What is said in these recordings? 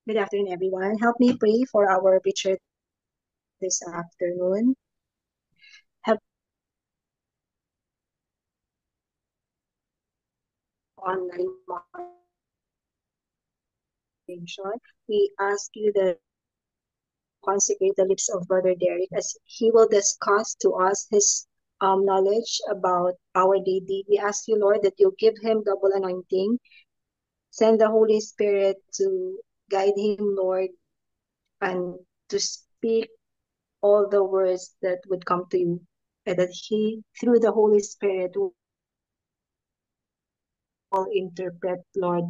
Good afternoon, everyone. Help me pray for our preacher this afternoon. Heavenly Father, we thank you for this online moderation. We ask you that you consecrate the lips of Brother Derek as he will discuss to us his knowledge about our lady. We ask you, Lord, that you give him double anointing. Send the Holy Spirit to guide him, Lord, and to speak all the words that would come to you, and that he, through the Holy Spirit, will interpret, Lord,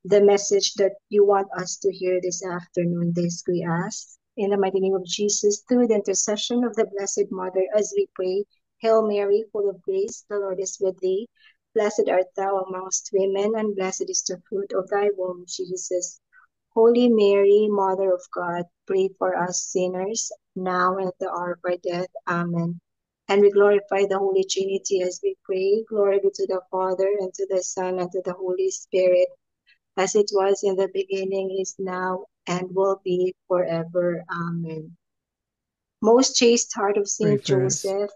the message that you want us to hear this afternoon. This we ask. In the mighty name of Jesus, through the intercession of the Blessed Mother, as we pray, Hail Mary, full of grace, the Lord is with thee. Blessed art thou amongst women, and blessed is the fruit of thy womb, Jesus. Holy Mary, Mother of God, pray for us sinners, now and at the hour of our death. Amen. And we glorify the Holy Trinity as we pray. Glory be to the Father, and to the Son, and to the Holy Spirit, as it was in the beginning, is now, and will be forever. Amen. Most chaste heart of Pray Saint first. Joseph,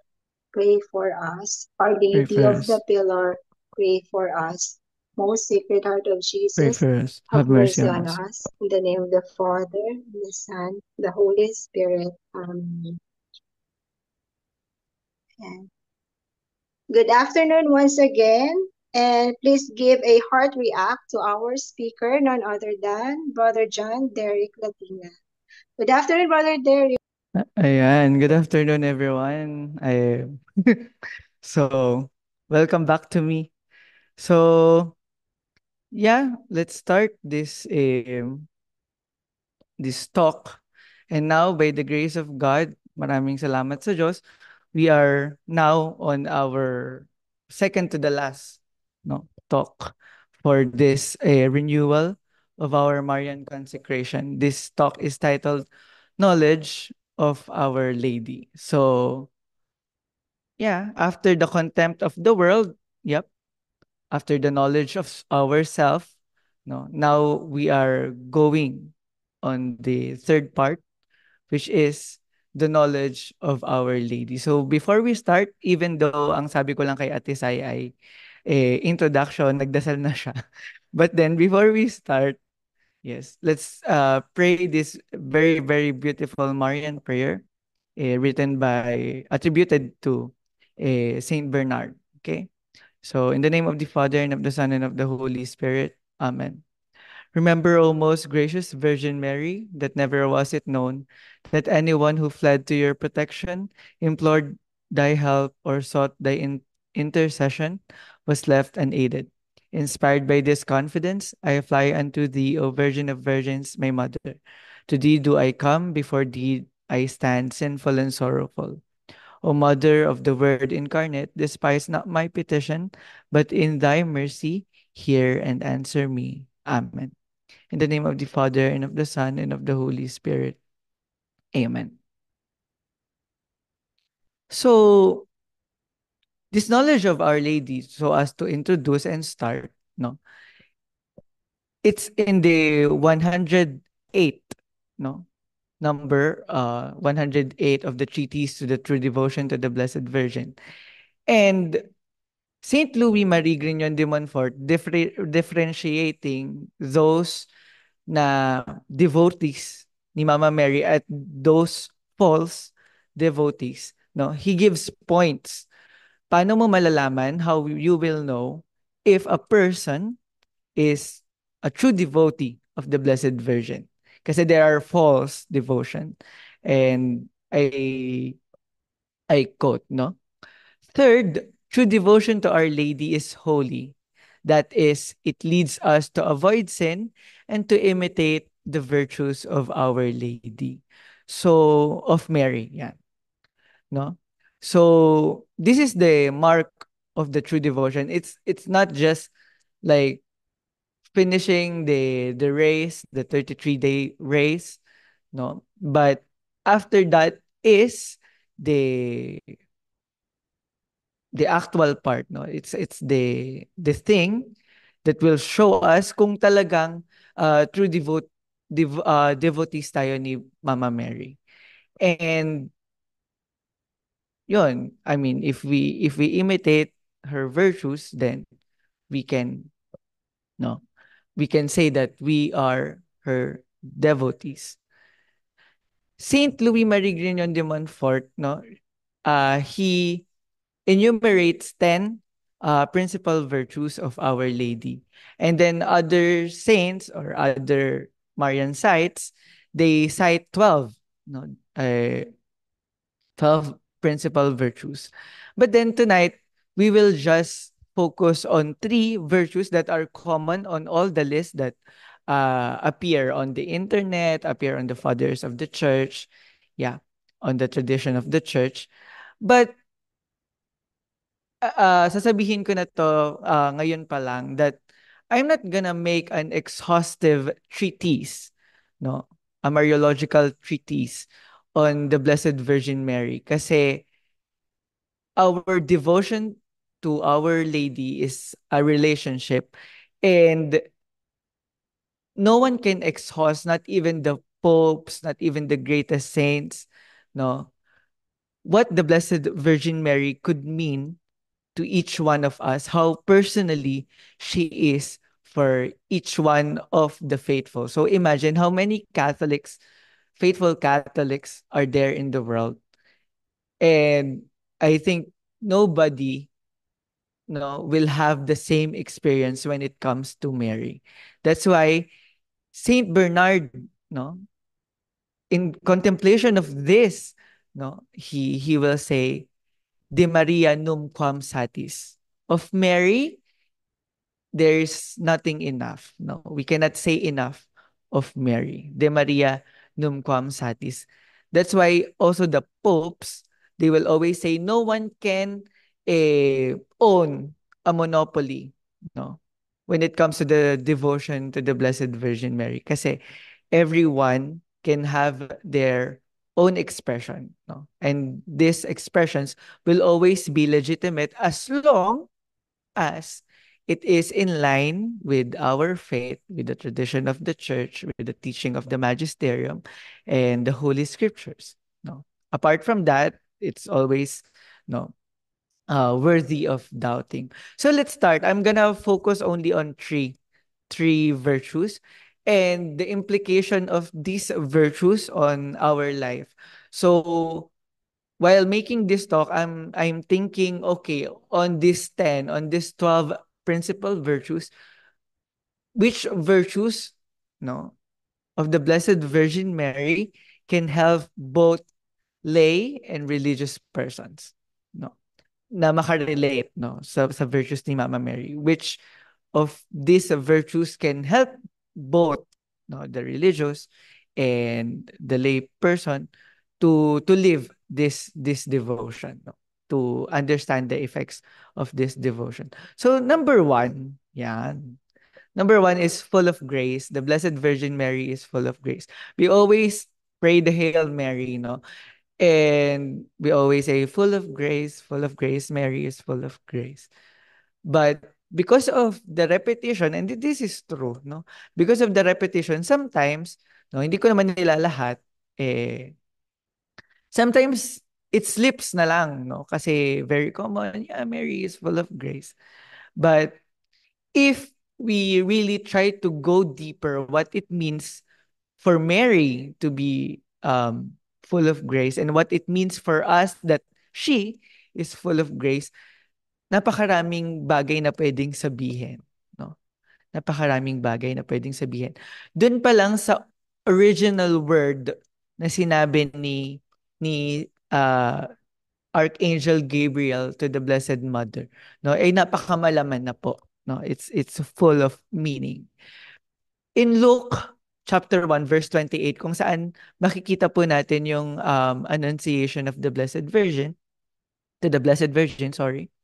pray for us. Our Pray Lady of the first. Pillar, pray for us. Most Sacred Heart of Pray Jesus, first. have Have mercy mercy on on us. us. In the name of the Father, the Son, the Holy Spirit. Amen. And good afternoon once again. And please give a heart react to our speaker, none other than Brother John Derek Latina. Good afternoon, Brother Derek. Ayan, good afternoon everyone. So, welcome back to me. So, yeah, let's start this talk. And now by the grace of God, maraming salamat sa Diyos, we are now on our second to the last talk for this renewal of our Marian consecration. This talk is titled Knowledge of Our Lady. So, yeah, after the contempt of the world, yep, after the knowledge of ourself, no, now we are going on the third part, which is the knowledge of Our Lady. So before we start, even though ang sabi ko lang kay Ate Sai ay introduction, nagdasal na siya. But then before we start, yes, let's pray this very, very beautiful Marian prayer attributed to Saint Bernard. Okay? So in the name of the Father and of the Son and of the Holy Spirit. Amen. Remember, O most gracious Virgin Mary, that never was it known that anyone who fled to your protection, implored thy help, or sought thy intercession was left unaided. Inspired by this confidence, I fly unto thee, O Virgin of Virgins, my mother. To thee do I come, before thee I stand sinful and sorrowful. O Mother of the Word incarnate, despise not my petition, but in thy mercy hear and answer me. Amen. In the name of the Father, and of the Son, and of the Holy Spirit. Amen. So, this knowledge of Our Lady, so as to introduce and start, no, it's in the 108, no, number 108 of the treatise to the true devotion to the Blessed Virgin. And Saint Louis Marie Grignon de Montfort differentiating those na devotees ni Mama Mary at those false devotees. No, he gives points. Paano mo malalaman how you will know if a person is a true devotee of the Blessed Virgin? Kasi there are false devotion. And I quote, no? Third, true devotion to Our Lady is holy. That is, it leads us to avoid sin and to imitate the virtues of Our Lady. So, of Mary, yeah, no? So, this is the mark of the true devotion. It's not just like finishing the race, the 33-day race, no? But after that is the the actual part, no, it's the thing that will show us kung talagang true devotees tayo ni Mama Mary. And yun, I mean, if we imitate her virtues, then we can no, we can say that we are her devotees. Saint Louis Marie Grignon de Montfort, no, he enumerates 10 principal virtues of Our Lady. And then other saints or other Marian sites, they cite 12, no, 12 principal virtues. But then tonight, we will just focus on three virtues that are common on all the lists that appear on the internet, appear on the fathers of the church, yeah, on the tradition of the church. But sasabihin ko na 'to, ngayon pa lang that I'm not gonna make an exhaustive treatise, 'no, a Mariological treatise on the Blessed Virgin Mary kasi our devotion to Our Lady is a relationship, and no one can exhaust, not even the popes, not even the greatest saints, no, what the Blessed Virgin Mary could mean to each one of us, how personally she is for each one of the faithful. So imagine how many Catholics, faithful Catholics, are there in the world. And I think nobody no will have the same experience when it comes to Mary. That's why Saint Bernard, no, in contemplation of this, no, he will say, De Maria numquam satis. Of Mary, there's nothing enough. No, we cannot say enough of Mary. De Maria numquam satis. That's why also the popes, they will always say no one can own a monopoly, no, when it comes to the devotion to the Blessed Virgin Mary. Kasi everyone can have their own expression, no, and these expressions will always be legitimate as long as it is in line with our faith, with the tradition of the church, with the teaching of the magisterium and the holy scriptures. No. Apart from that, it's always no worthy of doubting. So let's start. I'm gonna focus only on three virtues and the implication of these virtues on our life. So while making this talk, I'm thinking, okay, on this 10, on this 12 principal virtues, which virtues, no, of the Blessed Virgin Mary can help both lay and religious persons, no, na makarelate, no, sa virtues ni Mama Mary, which of these virtues can help both, no, the religious and the lay person to live this devotion, no, to understand the effects of this devotion. So number one, yeah, number one is full of grace. The Blessed Virgin Mary is full of grace. We always pray the Hail Mary, no, and we always say full of grace, Mary is full of grace. But because of the repetition, and this is true, no? Because of the repetition, sometimes, no, hindi ko naman nila lahat, sometimes it slips na lang, no? Kasi very common, yeah, Mary is full of grace. But if we really try to go deeper, what it means for Mary to be full of grace and what it means for us that she is full of grace, napakaraming bagay na pwedeng sabihin, no? Napakaraming bagay na pwedeng sabihin. Doon pa lang sa original word na sinabi ni Archangel Gabriel to the Blessed Mother, no, ay napakamalaman na po, no. It's full of meaning. In Luke chapter 1 verse 28, kung saan makikita po natin yung annunciation of the Blessed Virgin, to the Blessed Virgin, sorry.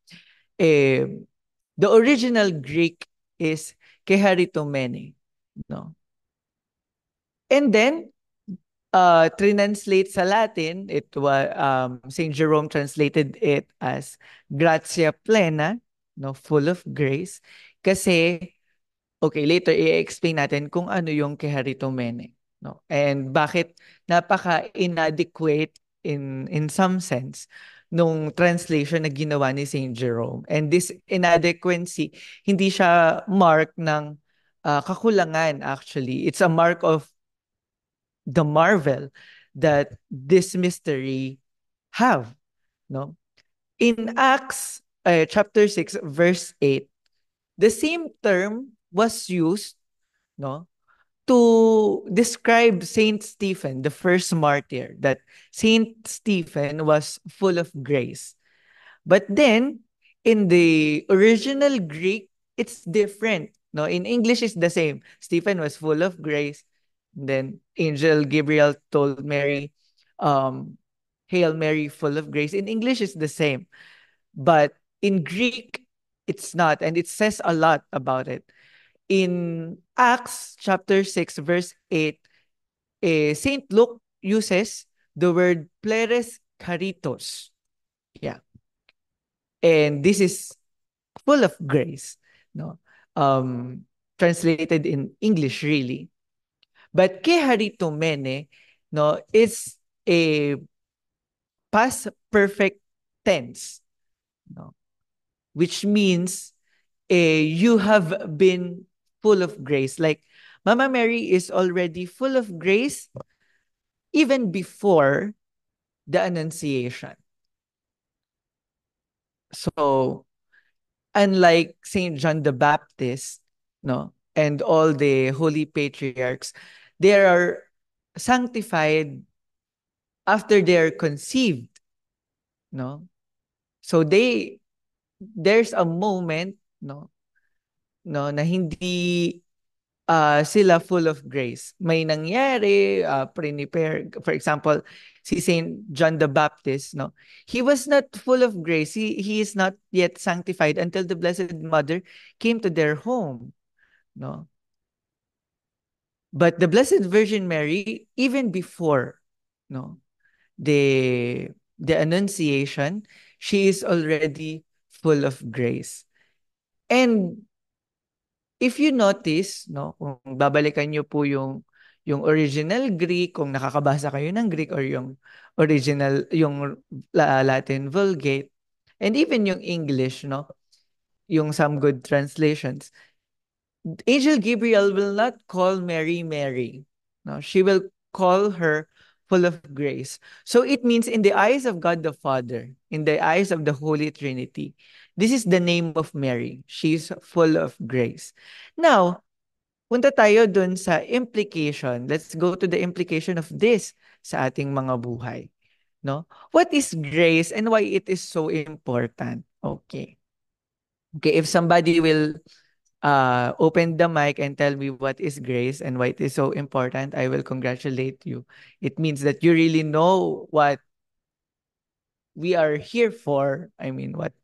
Eh, the original Greek is keharitomene, no? And then, translate sa Latin, it was Saint Jerome translated it as gratia plena, no, full of grace. Kasi, okay, later i-explain natin kung ano yung keharitomene. no? And bakit napaka-inadequate in some sense nung translation na ginawa ni Saint Jerome. And this inadequacy, hindi siya mark ng kakulangan actually. It's a mark of the marvel that this mystery have, no? In Acts chapter 6 verse 8, the same term was used, no, to describe Saint Stephen, the first martyr, that Saint Stephen was full of grace. But then, in the original Greek, it's different. No, in English, it's the same. Stephen was full of grace. Then Angel Gabriel told Mary, um, "Hail Mary, full of grace." In English, it's the same, but in Greek, it's not, and it says a lot about it. In Acts chapter 6, verse 8, Saint Luke uses the word pleres charitos. Yeah. And this is full of grace, no? Um, translated in English, really. But ke haritomene, no, is a past perfect tense, no? Which means you have been full of grace. Like Mama Mary is already full of grace even before the Annunciation. So, unlike Saint John the Baptist, no, and all the holy patriarchs, they are sanctified after they are conceived, no. So there's a moment, no, no, na hindi sila full of grace. May nangyari, prepare, for example, si Saint John the Baptist, no? He was not full of grace. He is not yet sanctified until the Blessed Mother came to their home, no? But the Blessed Virgin Mary, even before, no, the Annunciation, she is already full of grace. And if you notice, no, kung babalikan niyo po yung original Greek, kung nakakabasa kayo ng Greek or yung original, yung Latin Vulgate, and even yung English, no, yung some good translations, Angel Gabriel will not call Mary Mary. No, she will call her full of grace. So it means in the eyes of God the Father, in the eyes of the Holy Trinity, this is the name of Mary. She's full of grace. Now, punta tayo dun sa implication. Let's go to the implication of this sa ating mga buhay. No? What is grace and why it is so important? Okay. Okay, if somebody will open the mic and tell me what is grace and why it is so important, I will congratulate you. It means that you really know what we are here for. I mean, what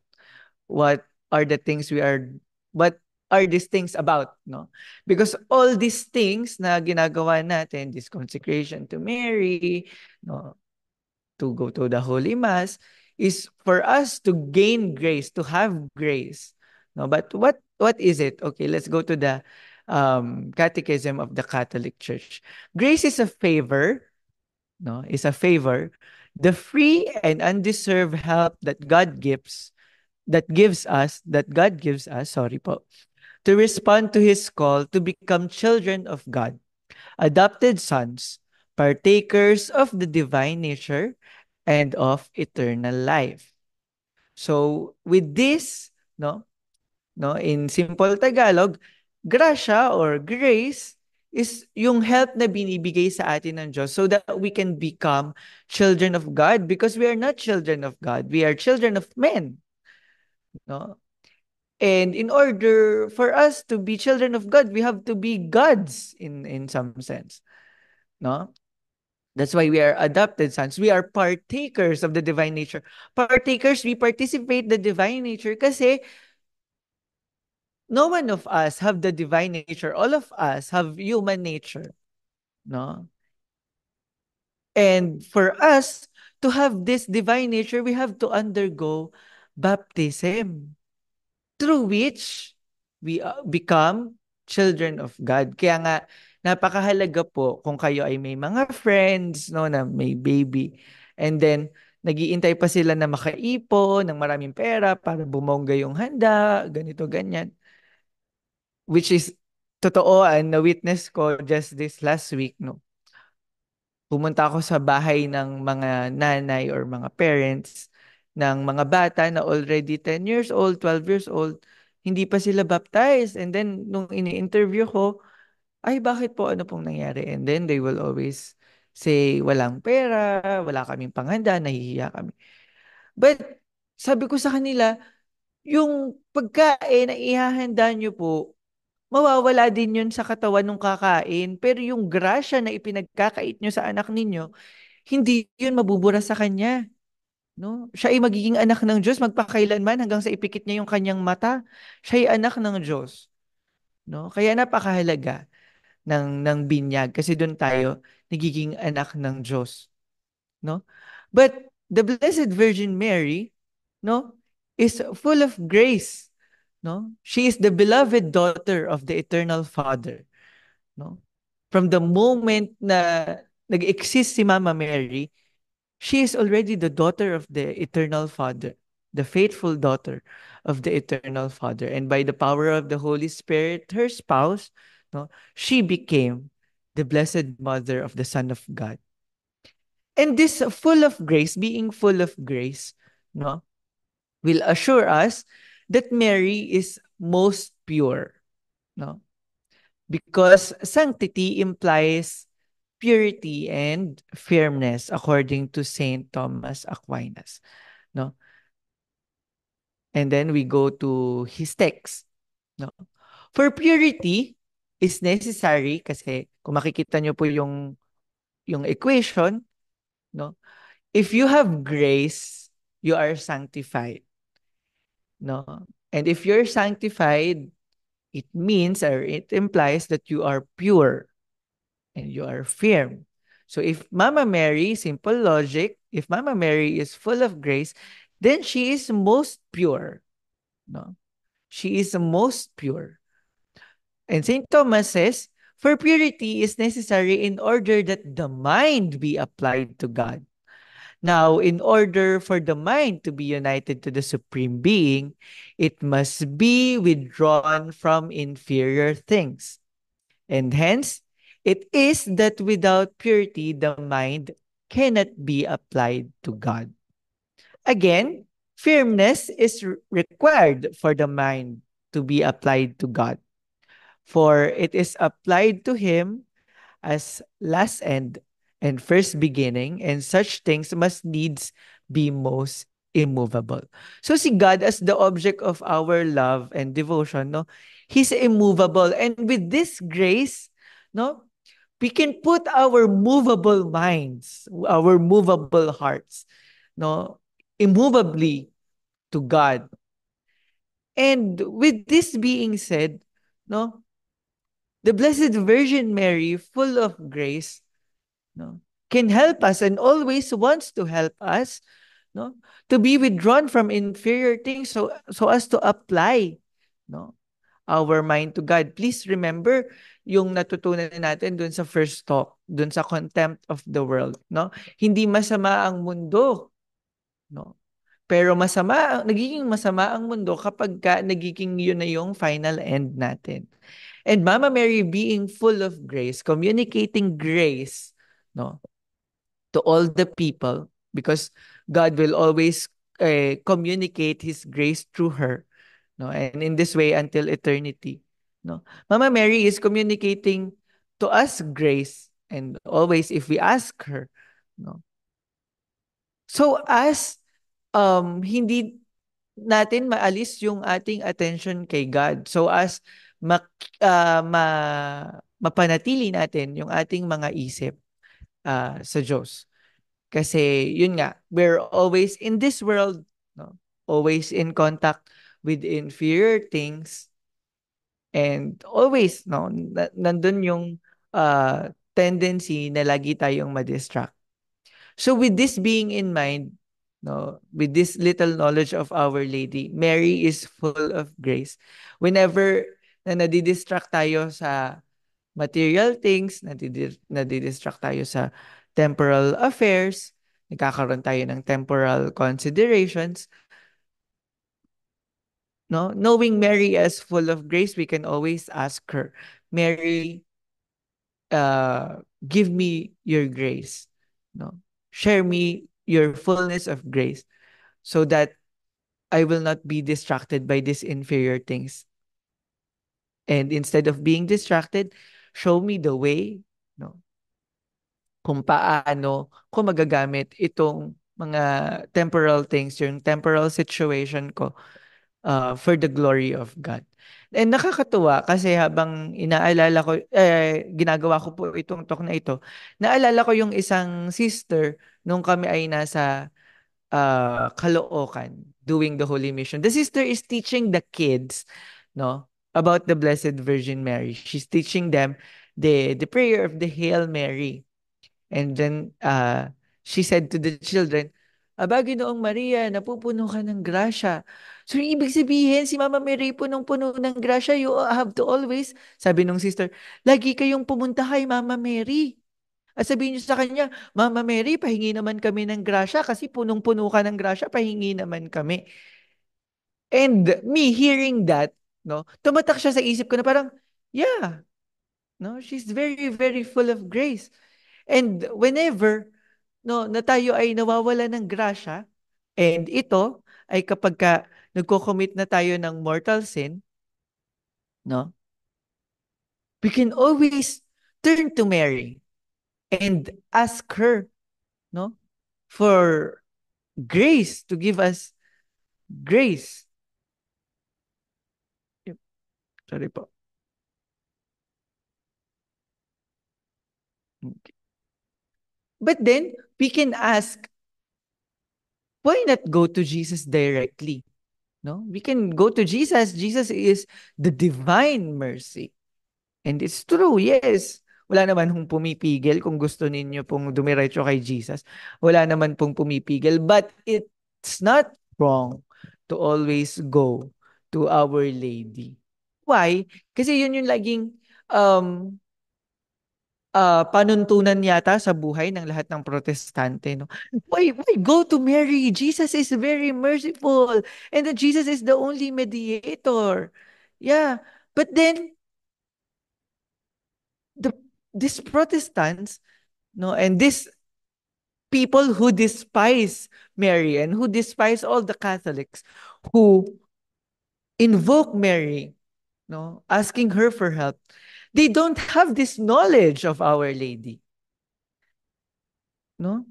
are the things what are these things about, no? Because all these things na ginagawa natin, this consecration to Mary, no, to go to the Holy Mass, is for us to gain grace, to have grace. No, but what is it? Okay, let's go to the Catechism of the Catholic Church. Grace is a favor, no, is a favor, the free and undeserved help that God gives us, sorry po, to respond to His call to become children of God, adopted sons, partakers of the divine nature and of eternal life. So with this, no, no, in simple Tagalog, grasya or grace is yung help na binibigay sa atin ng Diyos so that we can become children of God, because we are not children of God, we are children of men, no? And in order for us to be children of God, we have to be gods in some sense, no? That's why we are adopted sons. We are partakers of the divine nature. Partakers, we participate the divine nature kasi no one of us have the divine nature. All of us have human nature, no? And for us to have this divine nature, we have to undergo baptism, through which we become children of God. Kaya nga, napakahalaga po kung kayo ay may mga friends, no, na may baby. And then, nag-iintay pa sila na makaipon ng maraming pera para bumongga yung handa, ganito, ganyan. Which is, totoo, na-witness ko just this last week, no. Pumunta ako sa bahay ng mga nanay or mga parents ng mga bata na already 10 years old, 12 years old, hindi pa sila baptized. And then, nung ini-interview ko, ay, bakit po? Ano pong nangyari? And then, they will always say, walang pera, wala kaming panghanda, nahihiya kami. But, sabi ko sa kanila, yung pagkain na ihahanda nyo po, mawawala din yun sa katawan ng kakain. Pero yung grasya na ipinagkakait nyo sa anak ninyo, hindi yun mabubura sa kanya. No? Siya ay magiging anak ng Diyos magpakailanman hanggang sa ipikit niya yung kanyang mata. Siya ay anak ng Diyos. No? Kaya napakahalaga ng binyag kasi doon tayo nagiging anak ng Diyos. No? But the Blessed Virgin Mary, no, is full of grace. No? She is the beloved daughter of the Eternal Father. No? From the moment na nag-exist si Mama Mary, she is already the daughter of the Eternal Father, the faithful daughter of the Eternal Father. And by the power of the Holy Spirit, her spouse, no, she became the Blessed Mother of the Son of God. And this full of grace, being full of grace, no, will assure us that Mary is most pure. No? Because sanctity implies purity and firmness according to Saint Thomas Aquinas, no? And then we go to his text, no? For purity is necessary kasi kung makikita niyo po yung equation, no? If you have grace, you are sanctified, no? And if you're sanctified, it means or it implies that you are pure and you are firm. So if Mama Mary, simple logic, if Mama Mary is full of grace, then she is most pure. No? She is most pure. And St. Thomas says, for purity is necessary in order that the mind be applied to God. Now, in order for the mind to be united to the Supreme Being, it must be withdrawn from inferior things. And hence, it is that without purity, the mind cannot be applied to God. Again, firmness is required for the mind to be applied to God, for it is applied to Him as last end and first beginning, and such things must needs be most immovable. So see God as the object of our love and devotion, no? He's immovable. And with this grace, no, we can put our movable minds, our movable hearts, no, immovably to God. And with this being said, no, the Blessed Virgin Mary, full of grace, no, can help us and always wants to help us, no, to be withdrawn from inferior things so as to apply, no, our mind to God. Please remember yung natutunan natin dun sa first talk, dun sa contempt of the world, no? Hindi masama ang mundo, no? Pero nagiging masama ang mundo kapag nagiging yun na yung final end natin. And Mama Mary being full of grace, communicating grace, no, to all the people, because God will always communicate His grace through her, no, and in this way until eternity, no. Mama Mary is communicating to us grace, and always if we ask her, no. So as hindi natin maalis yung ating attention kay God. So as mak, ma, mapanatili natin yung ating mga isip sa Diyos. Kasi yun nga, we're always in this world, no? Always in contact with inferior things, and always, no, nandun yung tendency na lagi tayong ma-distract. So with this being in mind, no, with this little knowledge of Our Lady, Mary is full of grace. Whenever na nadidistract tayo sa material things, nadidistract tayo sa temporal affairs, nagkakaroon tayo ng temporal considerations. No? Knowing Mary as full of grace, we can always ask her, Mary, give me your grace. No? Share me your fullness of grace so that I will not be distracted by these inferior things. And instead of being distracted, show me the way, no? Kung paano ko magagamit itong mga temporal things, yung temporal situation ko for the glory of God. And nakakatuwa kasi habang inaalala ko, ginagawa ko po itong talk na ito, naalala ko yung isang sister nung kami ay nasa Caloocan doing the Holy Mission. The sister is teaching the kids, no, about the Blessed Virgin Mary. She's teaching them the prayer of the Hail Mary. And then she said to the children, Aba, Ginoong Maria, napupuno ka ng grasya. So, yung ibig sabihin, si Mama Mary punong-puno ng grasya, you have to always, sabi nung sister, lagi kayong pumunta kay Mama Mary. At sabihin niyo sa kanya, Mama Mary, pahingi naman kami ng grasya kasi punong-puno ka ng grasya, pahingi naman kami. And me hearing that, no, tumatak siya sa isip ko na parang, yeah, no, she's very, very full of grace. And whenever, no, na tayo ay nawawala ng grasya, and ito ay kapag ka nagko-commit na tayo ng mortal sin, no, we can always turn to Mary and ask her, no, for grace, to give us grace. Yep, sorry po. Okay. But then, we can ask, why not go to Jesus directly? No? We can go to Jesus. Jesus is the divine mercy. And it's true, yes. Wala naman pong pumipigil kung gusto ninyo pong dumiretso kay Jesus. Wala naman pong pumipigil. But it's not wrong to always go to Our Lady. Why? Kasi yun yung laging um, panuntunan yata sa buhay ng lahat ng protestante. No? Why go to Mary? Jesus is very merciful. And then Jesus is the only mediator. Yeah. But then, the these Protestants, no, and these people who despise Mary and who despise all the Catholics who invoke Mary, no, asking her for help, they don't have this knowledge of Our Lady, no,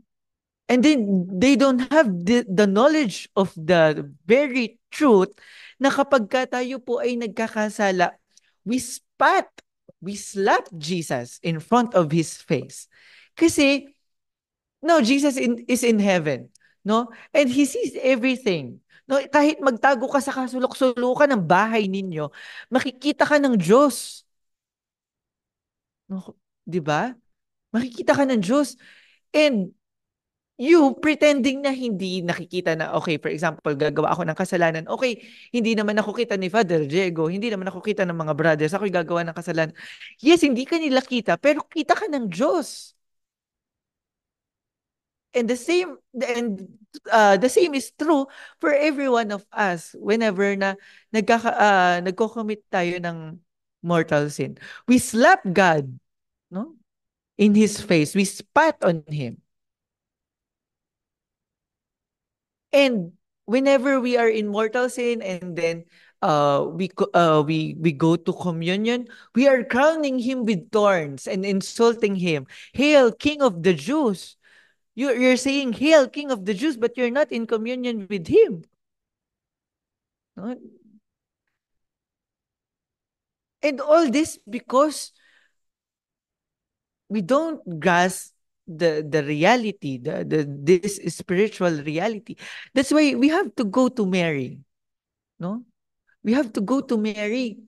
and then they don't have the knowledge of the very truth na kapag ka tayo po ay nagkakasala, we spat, we slap Jesus in front of his face. Kasi no, Jesus is in heaven, no? And he sees everything. No, kahit magtago ka sa kasulok-sulukan ng bahay ninyo, makikita ka ng Diyos. No, 'di ba? Makikita ka ng Diyos. And you pretending na hindi nakikita na, okay, for example, gagawa ako ng kasalanan. Okay, hindi naman ako kita ni Father Diego, hindi naman ako kita ng mga brothers, ako'y gagawa ng kasalanan. Yes, hindi ka nila kita, pero kita ka ng Diyos. And the same is true for every one of us whenever na nagko-commit tayo ng mortal sin. We slap God, no? In his face. We spat on him. And whenever we are in mortal sin and then we go to communion, we are crowning him with thorns and insulting him. Hail, King of the Jews! You're saying, Hail, King of the Jews, but you're not in communion with Him. No? And all this because we don't grasp the reality, this spiritual reality. That's why we have to go to Mary. No? We have to go to Mary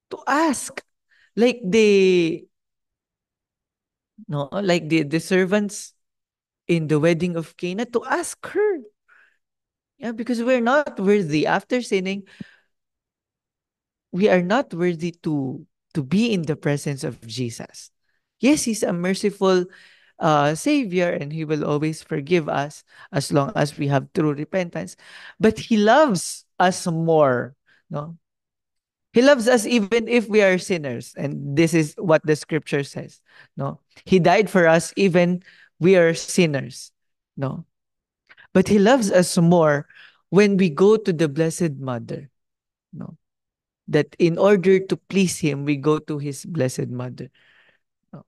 to ask. Like the servants in the wedding of Cana to ask her. Yeah, because we're not worthy. After sinning, we are not worthy to be in the presence of Jesus. Yes, he's a merciful savior and he will always forgive us as long as we have true repentance, but he loves us more, no? He loves us even if we are sinners, and this is what the scripture says, no? He died for us even we are sinners, no? But he loves us more when we go to the Blessed Mother, no? That in order to please him, we go to his Blessed Mother. No?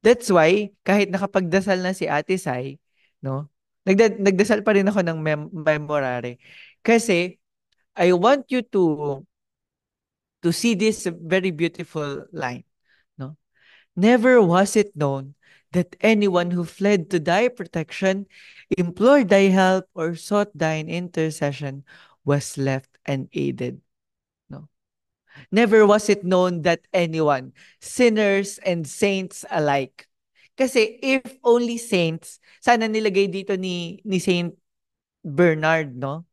That's why, kahit nakapagdasal na si Ate Sai, no? Nagdasal pa rin ako ng memorare. Kasi, I want you to see this very beautiful line, no? Never was it known that anyone who fled to thy protection, implored thy help, or sought thine intercession was left unaided. No. Never was it known that anyone, sinners and saints alike. Kasi if only saints, sana nilagay dito ni Saint Bernard, no?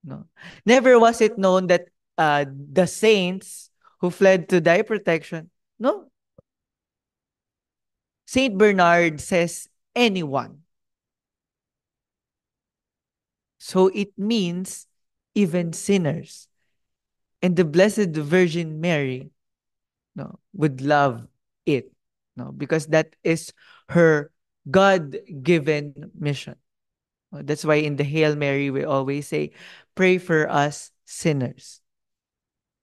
No. Never was it known that the saints who fled to thy protection, no? Saint Bernard says anyone. So it means even sinners. And the Blessed Virgin Mary, no, would love it, no, because that is her God-given mission. That's why in the Hail Mary we always say, "Pray for us sinners."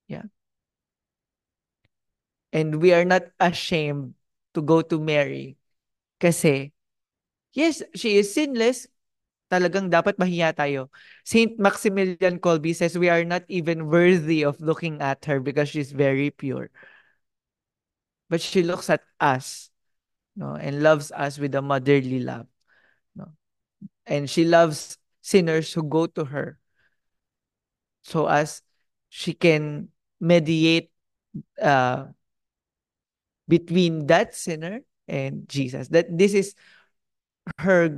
Yeah, and we are not ashamed to go to Mary, kasi yes, she is sinless. Talagang dapat mahiya tayo. Saint Maximilian Kolbe says we are not even worthy of looking at her because she's very pure. But she looks at us, no, and loves us with a motherly love, no. And she loves sinners who go to her so as she can mediate uh, between that sinner and Jesus. That this is her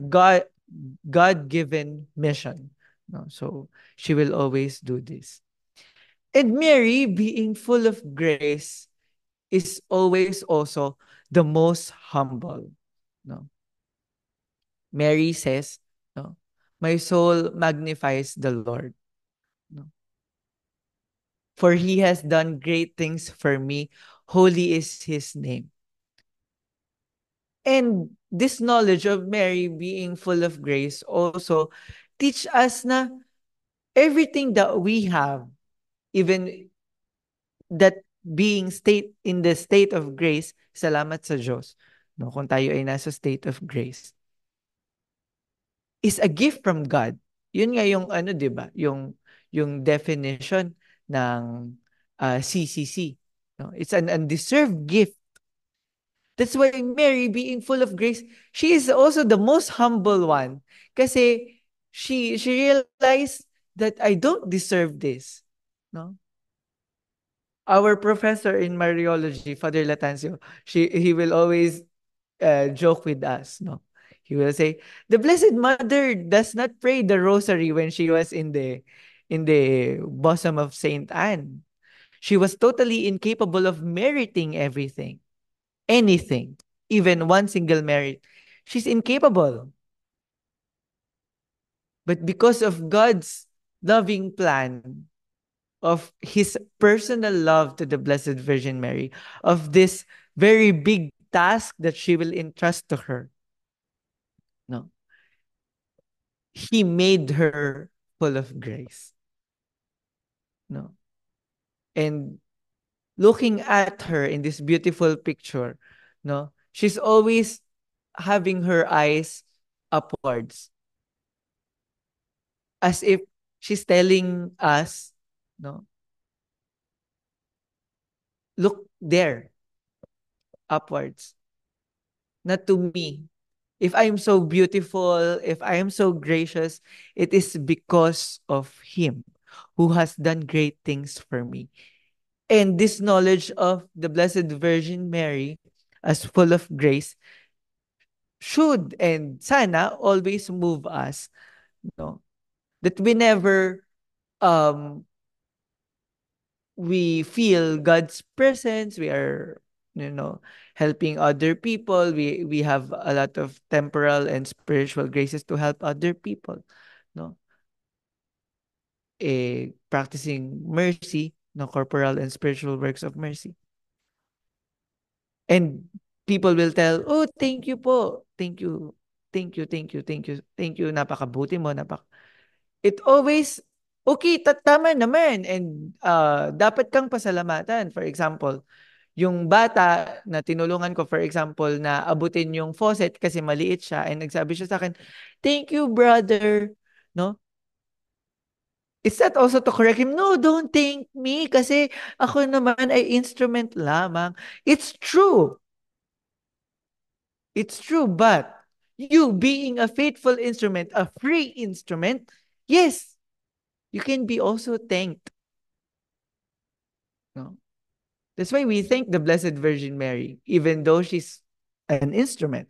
God-given mission. No? So she will always do this. And Mary, being full of grace, is always also the most humble. No? Mary says, no, my soul magnifies the Lord. No? For he has done great things for me. Holy is his name. And this knowledge of Mary being full of grace also teach us na everything that we have, even that being state in the state of grace, salamat sa Diyos. No, kung tayo ay nasa state of grace, is a gift from God. Yun nga yung ano, 'di ba? Yung definition ng CCC. No? It's an undeserved gift. That's why Mary, being full of grace, she is also the most humble one. Kasi she realized that I don't deserve this. No? Our professor in Mariology, Father Latancio, he will always joke with us. No? He will say, the Blessed Mother does not pray the rosary when she was in the bosom of Saint Anne. She was totally incapable of meriting everything, anything, even one single merit. She's incapable. But because of God's loving plan, of his personal love to the Blessed Virgin Mary, of this very big task that she will entrust to her, no, he made her full of grace. No. And looking at her in this beautiful picture, no, she's always having her eyes upwards, as if she's telling us, no, look there, upwards, not to me. If I'm so beautiful, if I am so gracious, it is because of him who has done great things for me. And this knowledge of the Blessed Virgin Mary as full of grace should and sana always move us, no? That we never um we feel God's presence, we are, you know, helping other people, we have a lot of temporal and spiritual graces to help other people, no, practicing mercy, no, corporal and spiritual works of mercy. And people will tell, oh, thank you po, thank you, thank you, thank you, thank you, thank you, napakabuti mo, it always, okay, tama naman, and dapat kang pasalamatan. For example, yung bata na tinulungan ko, for example, na abutin yung faucet kasi maliit siya, and nagsabi siya sa akin, thank you, brother. No? Is that also to correct him? No, don't thank me kasi ako naman ay instrument lamang. It's true. It's true, but you being a faithful instrument, a free instrument, yes, you can be also thanked. No? That's why we thank the Blessed Virgin Mary, even though she's an instrument.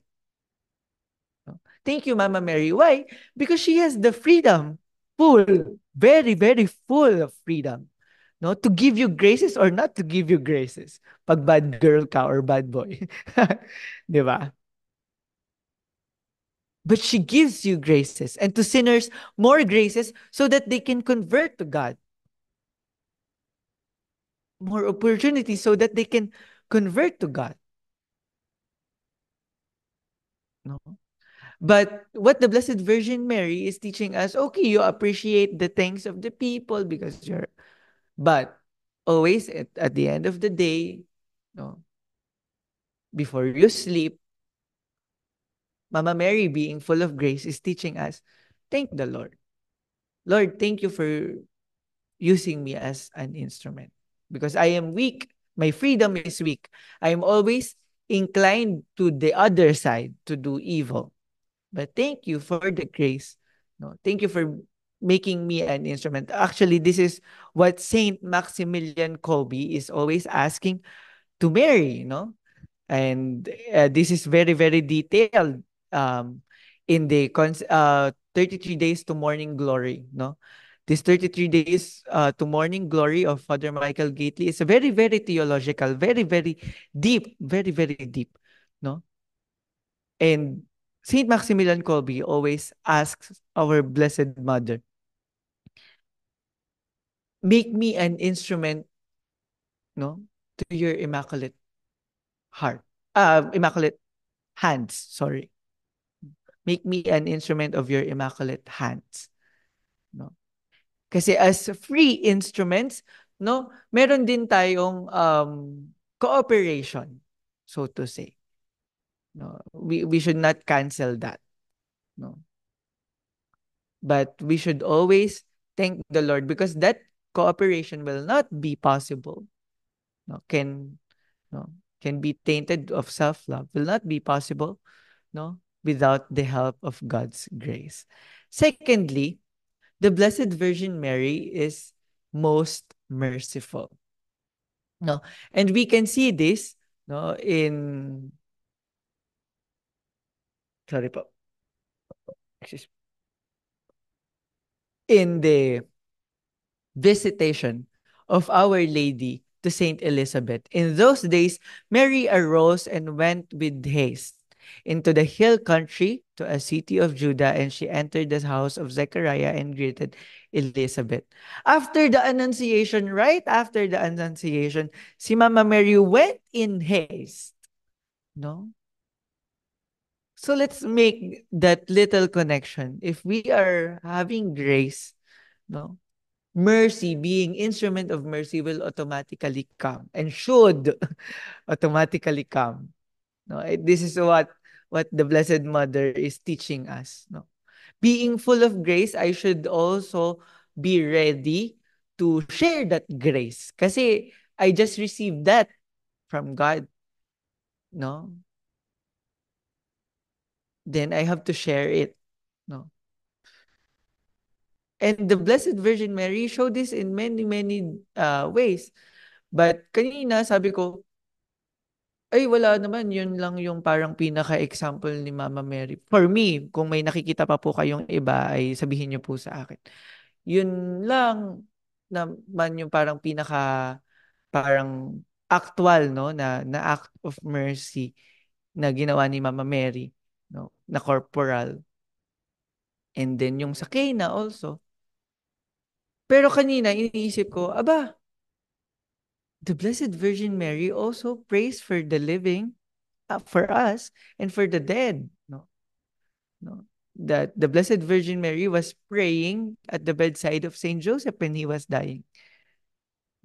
No? Thank you, Mama Mary. Why? Because she has the freedom, full, very, very full of freedom. No, to give you graces or not to give you graces. Pag bad girl ka or bad boy. Di ba? But she gives you graces, and to sinners more graces so that they can convert to God. More opportunities so that they can convert to God. No? But what the Blessed Virgin Mary is teaching us, okay, you appreciate the things of the people because you're, but always at the end of the day, no, before you sleep, Mama Mary, being full of grace, is teaching us, thank the Lord. Lord, thank you for using me as an instrument because I am weak. My freedom is weak. I am always inclined to the other side to do evil. But thank you for the grace. No, thank you for making me an instrument. Actually, this is what Saint Maximilian Kolbe is always asking to Mary, no? And this is very, very detailed in the 33 days to morning glory, no? This 33 days to morning glory of Father Michael Gately is a very, very theological, very, very, very deep, no? And Saint Maximilian Kolbe always asks our Blessed Mother, make me an instrument, no, to your immaculate heart, immaculate hands. Sorry, make me an instrument of your immaculate hands, no. Kasi as free instruments, no, meron din tayong cooperation, so to say. No, we should not cancel that, no. But we should always thank the Lord because that cooperation will not be possible. No, no, can be tainted of self-love. Will not be possible, no, without the help of God's grace. Secondly, the Blessed Virgin Mary is most merciful. No, and we can see this, no, in sorry po, excuse in the visitation of Our Lady to Saint Elizabeth. In those days, Mary arose and went with haste into the hill country to a city of Judah, and she entered the house of Zechariah and greeted Elizabeth. After the Annunciation, right after the Annunciation, si Mama Mary went in haste. No? So let's make that little connection. If we are having grace, no, mercy, being instrument of mercy will automatically come and should automatically come. No, this is what the Blessed Mother is teaching us. No, being full of grace, I should also be ready to share that grace. Kasi I just received that from God. No, then I have to share it. No, and the Blessed Virgin Mary showed this in many ways. But kanina sabi ko, ay wala naman, yun lang yung parang pinaka-example ni Mama Mary. For me, kung may nakikita pa po kayong iba ay sabihin niyo po sa akin. Yun lang, naman yung parang parang actual, no, na act of mercy na ginawa ni Mama Mary, no, na corporal. And then yung sa Cana also. Pero kanina iniisip ko, aba, the Blessed Virgin Mary also prays for the living, for us, and for the dead. No, no. That the Blessed Virgin Mary was praying at the bedside of Saint Joseph when he was dying.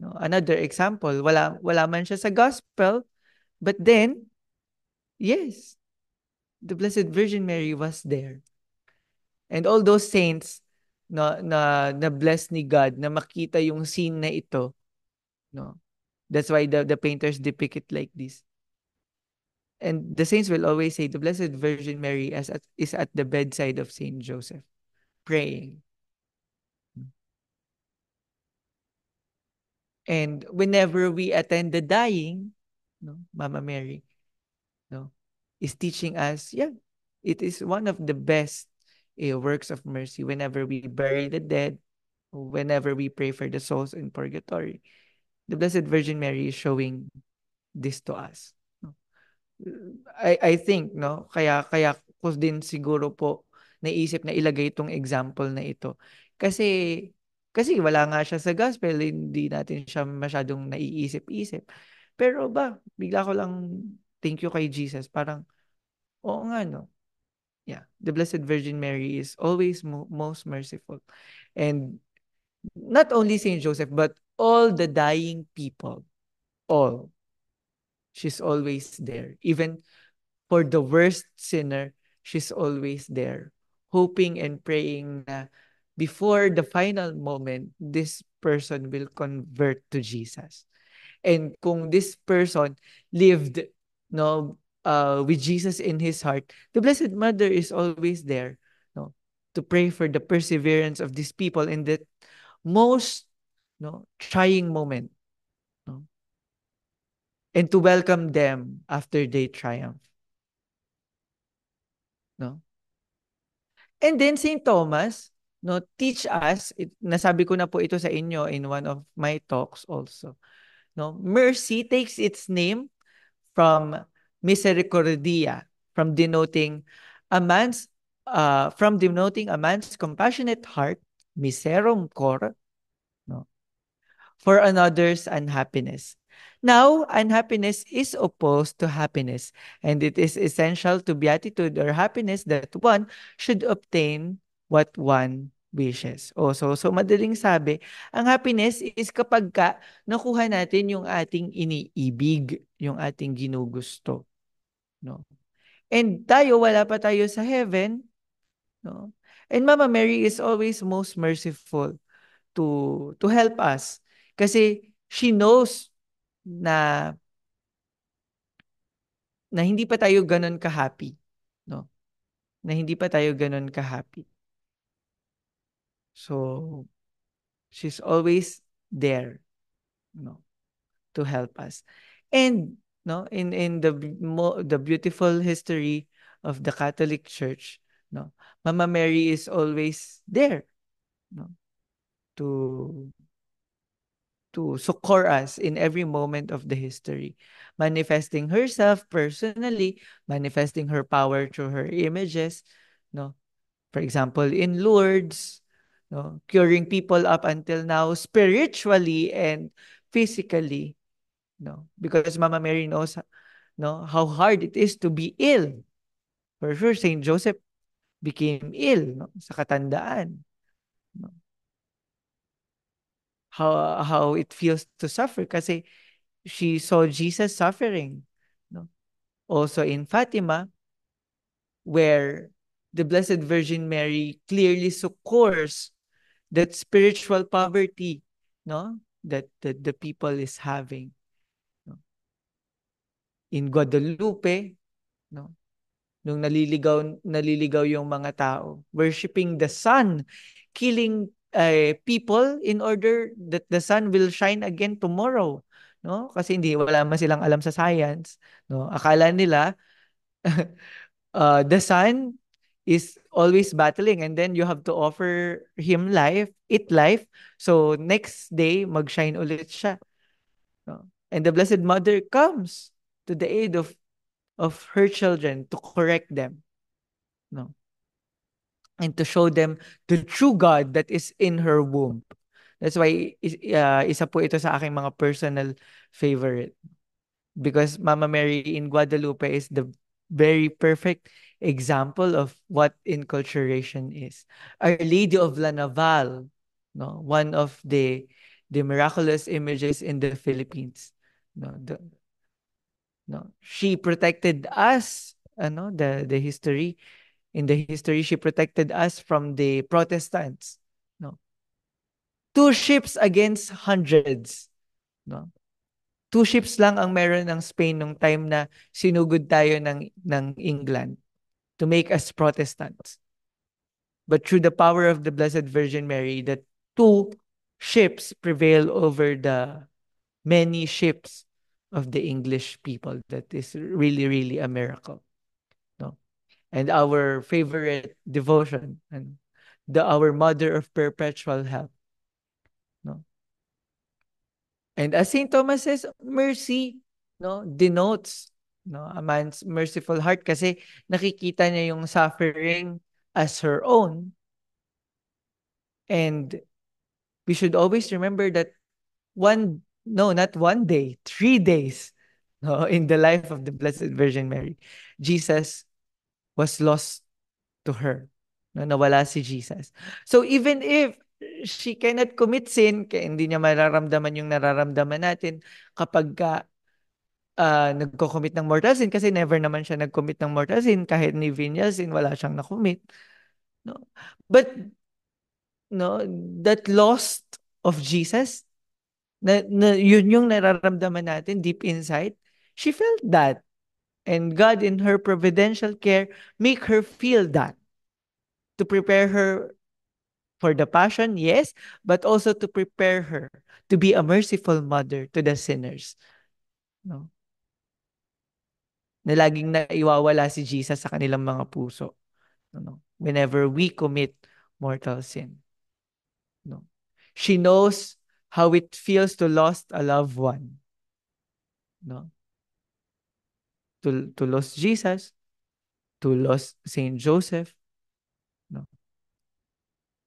No, another example, wala man siya sa gospel, but then, yes, the Blessed Virgin Mary was there. And all those saints na blessed ni God na makita yung scene na ito, no. That's why the painters depict it like this. And the saints will always say the Blessed Virgin Mary is at the bedside of Saint Joseph praying. And whenever we attend the dying, no, Mama Mary, no, is teaching us, yeah, it is one of the best works of mercy whenever we bury the dead, whenever we pray for the souls in purgatory. The Blessed Virgin Mary is showing this to us. No? I think, no, kaya ko din siguro po naisip na ilagay itong example na ito. Kasi wala nga siya sa gospel, hindi natin siya masyadong naiisip-isip. Pero bigla ko lang thank you kay Jesus. Parang, oo nga, no. Yeah, the Blessed Virgin Mary is always most merciful. And not only Saint Joseph, but all the dying people, all. She's always there. Even for the worst sinner, she's always there, hoping and praying na before the final moment, this person will convert to Jesus. And kung this person lived, no, with Jesus in his heart, the Blessed Mother is always there, no, to pray for the perseverance of these people in that most, no, trying moment, no, and to welcome them after they triumph, no. And then Saint Thomas, no, teach us, nasabi ko na po ito sa inyo in one of my talks also. No, mercy takes its name from misericordia, from denoting a man's compassionate heart, miserum cor, no, for another's unhappiness. Now, unhappiness is opposed to happiness, and it is essential to beatitude or happiness that one should obtain what one wishes. So madaling sabi, ang happiness is kapag nakuha natin yung ating iniibig, yung ating ginugusto, no? And tayo, wala pa tayo sa heaven, no? And Mama Mary is always most merciful to help us kasi she knows na hindi pa tayo gano'n ka-happy, no? Na hindi pa tayo gano'n ka-happy. So, she's always there, no, to help us. And, no, in the beautiful history of the Catholic Church, no, Mama Mary is always there, no, to succor us in every moment of the history, manifesting herself personally, manifesting her power through her images, no? For example, in Lourdes, no, curing people up until now spiritually and physically, no? Because Mama Mary knows, no, how hard it is to be ill. For sure, Saint Joseph became ill, no, sa katandaan, no? How it feels to suffer kasi she saw Jesus suffering, no? Also in Fatima, where the Blessed Virgin Mary clearly succors that spiritual poverty, no, that the people is having, no? In Guadalupe, no, nung naliligaw yung mga tao, worshiping the sun, killing people in order that the sun will shine again tomorrow, no? Kasi wala man silang alam sa science, no? Akala nila the sun is always battling, and then you have to offer him life, it life. So next day, magshine ulit siya. No? And the Blessed Mother comes to the aid of her children to correct them. No? And to show them the true God that is in her womb. That's why isa po ito sa aking mga personal favorite. Because Mama Mary in Guadalupe is the very perfect example of what inculturation is. Our Lady of La Naval, no, one of the miraculous images in the Philippines. No, no, she protected us. Ano, the history in the history she protected us from the Protestants. No, two ships against hundreds. No, two ships lang ang meron ng Spain nung time na sinugod tayo ng England to make us Protestants. But through the power of the Blessed Virgin Mary, the two ships prevail over the many ships of the English people. That is really, really a miracle. No? And our favorite devotion, and our Mother of Perpetual Help. No? And as Saint Thomas says, mercy, no, denotes, no, a man's merciful heart kasi nakikita niya yung suffering as her own. And we should always remember that no, not one day, 3 days, no, in the life of the Blessed Virgin Mary, Jesus was lost to her. No, nawala si Jesus. So even if she cannot commit sin, kaya hindi niya mararamdaman yung nararamdaman natin kapag nagko-commit ng mortal sin, kasi never naman siya nag-commit ng mortal sin, kahit ni venial sin, wala siyang na-commit. No? But, no, that lost of Jesus, yun yung nararamdaman natin deep inside, she felt that. And God, in her providential care, make her feel that to prepare her for the passion, yes, but also to prepare her to be a merciful mother to the sinners. No? Na laging naiwawala si Jesus sa kanilang mga puso. No? Whenever we commit mortal sin. No? She knows how it feels to lose a loved one. No? To lose Jesus, to lose Saint Joseph. No?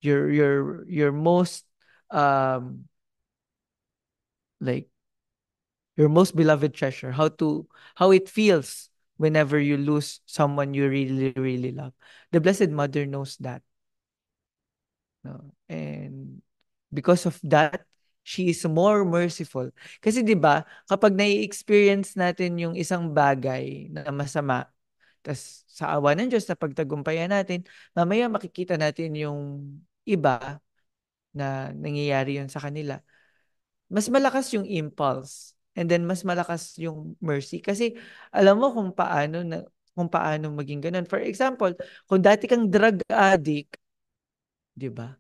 Your most um like your most beloved treasure, how it feels whenever you lose someone you really really love. The Blessed Mother knows that. No? And because of that, she is more merciful. Kasi 'di ba, kapag nai-experience natin yung isang bagay na masama, tas sa awa ng Diyos na pagtagumpayan natin, mamaya makikita natin yung iba na nangyayari yun sa kanila. Mas malakas yung impulse, and then mas malakas yung mercy kasi alam mo kung paano maging ganun. For example, kung dati kang drug addict, 'di ba?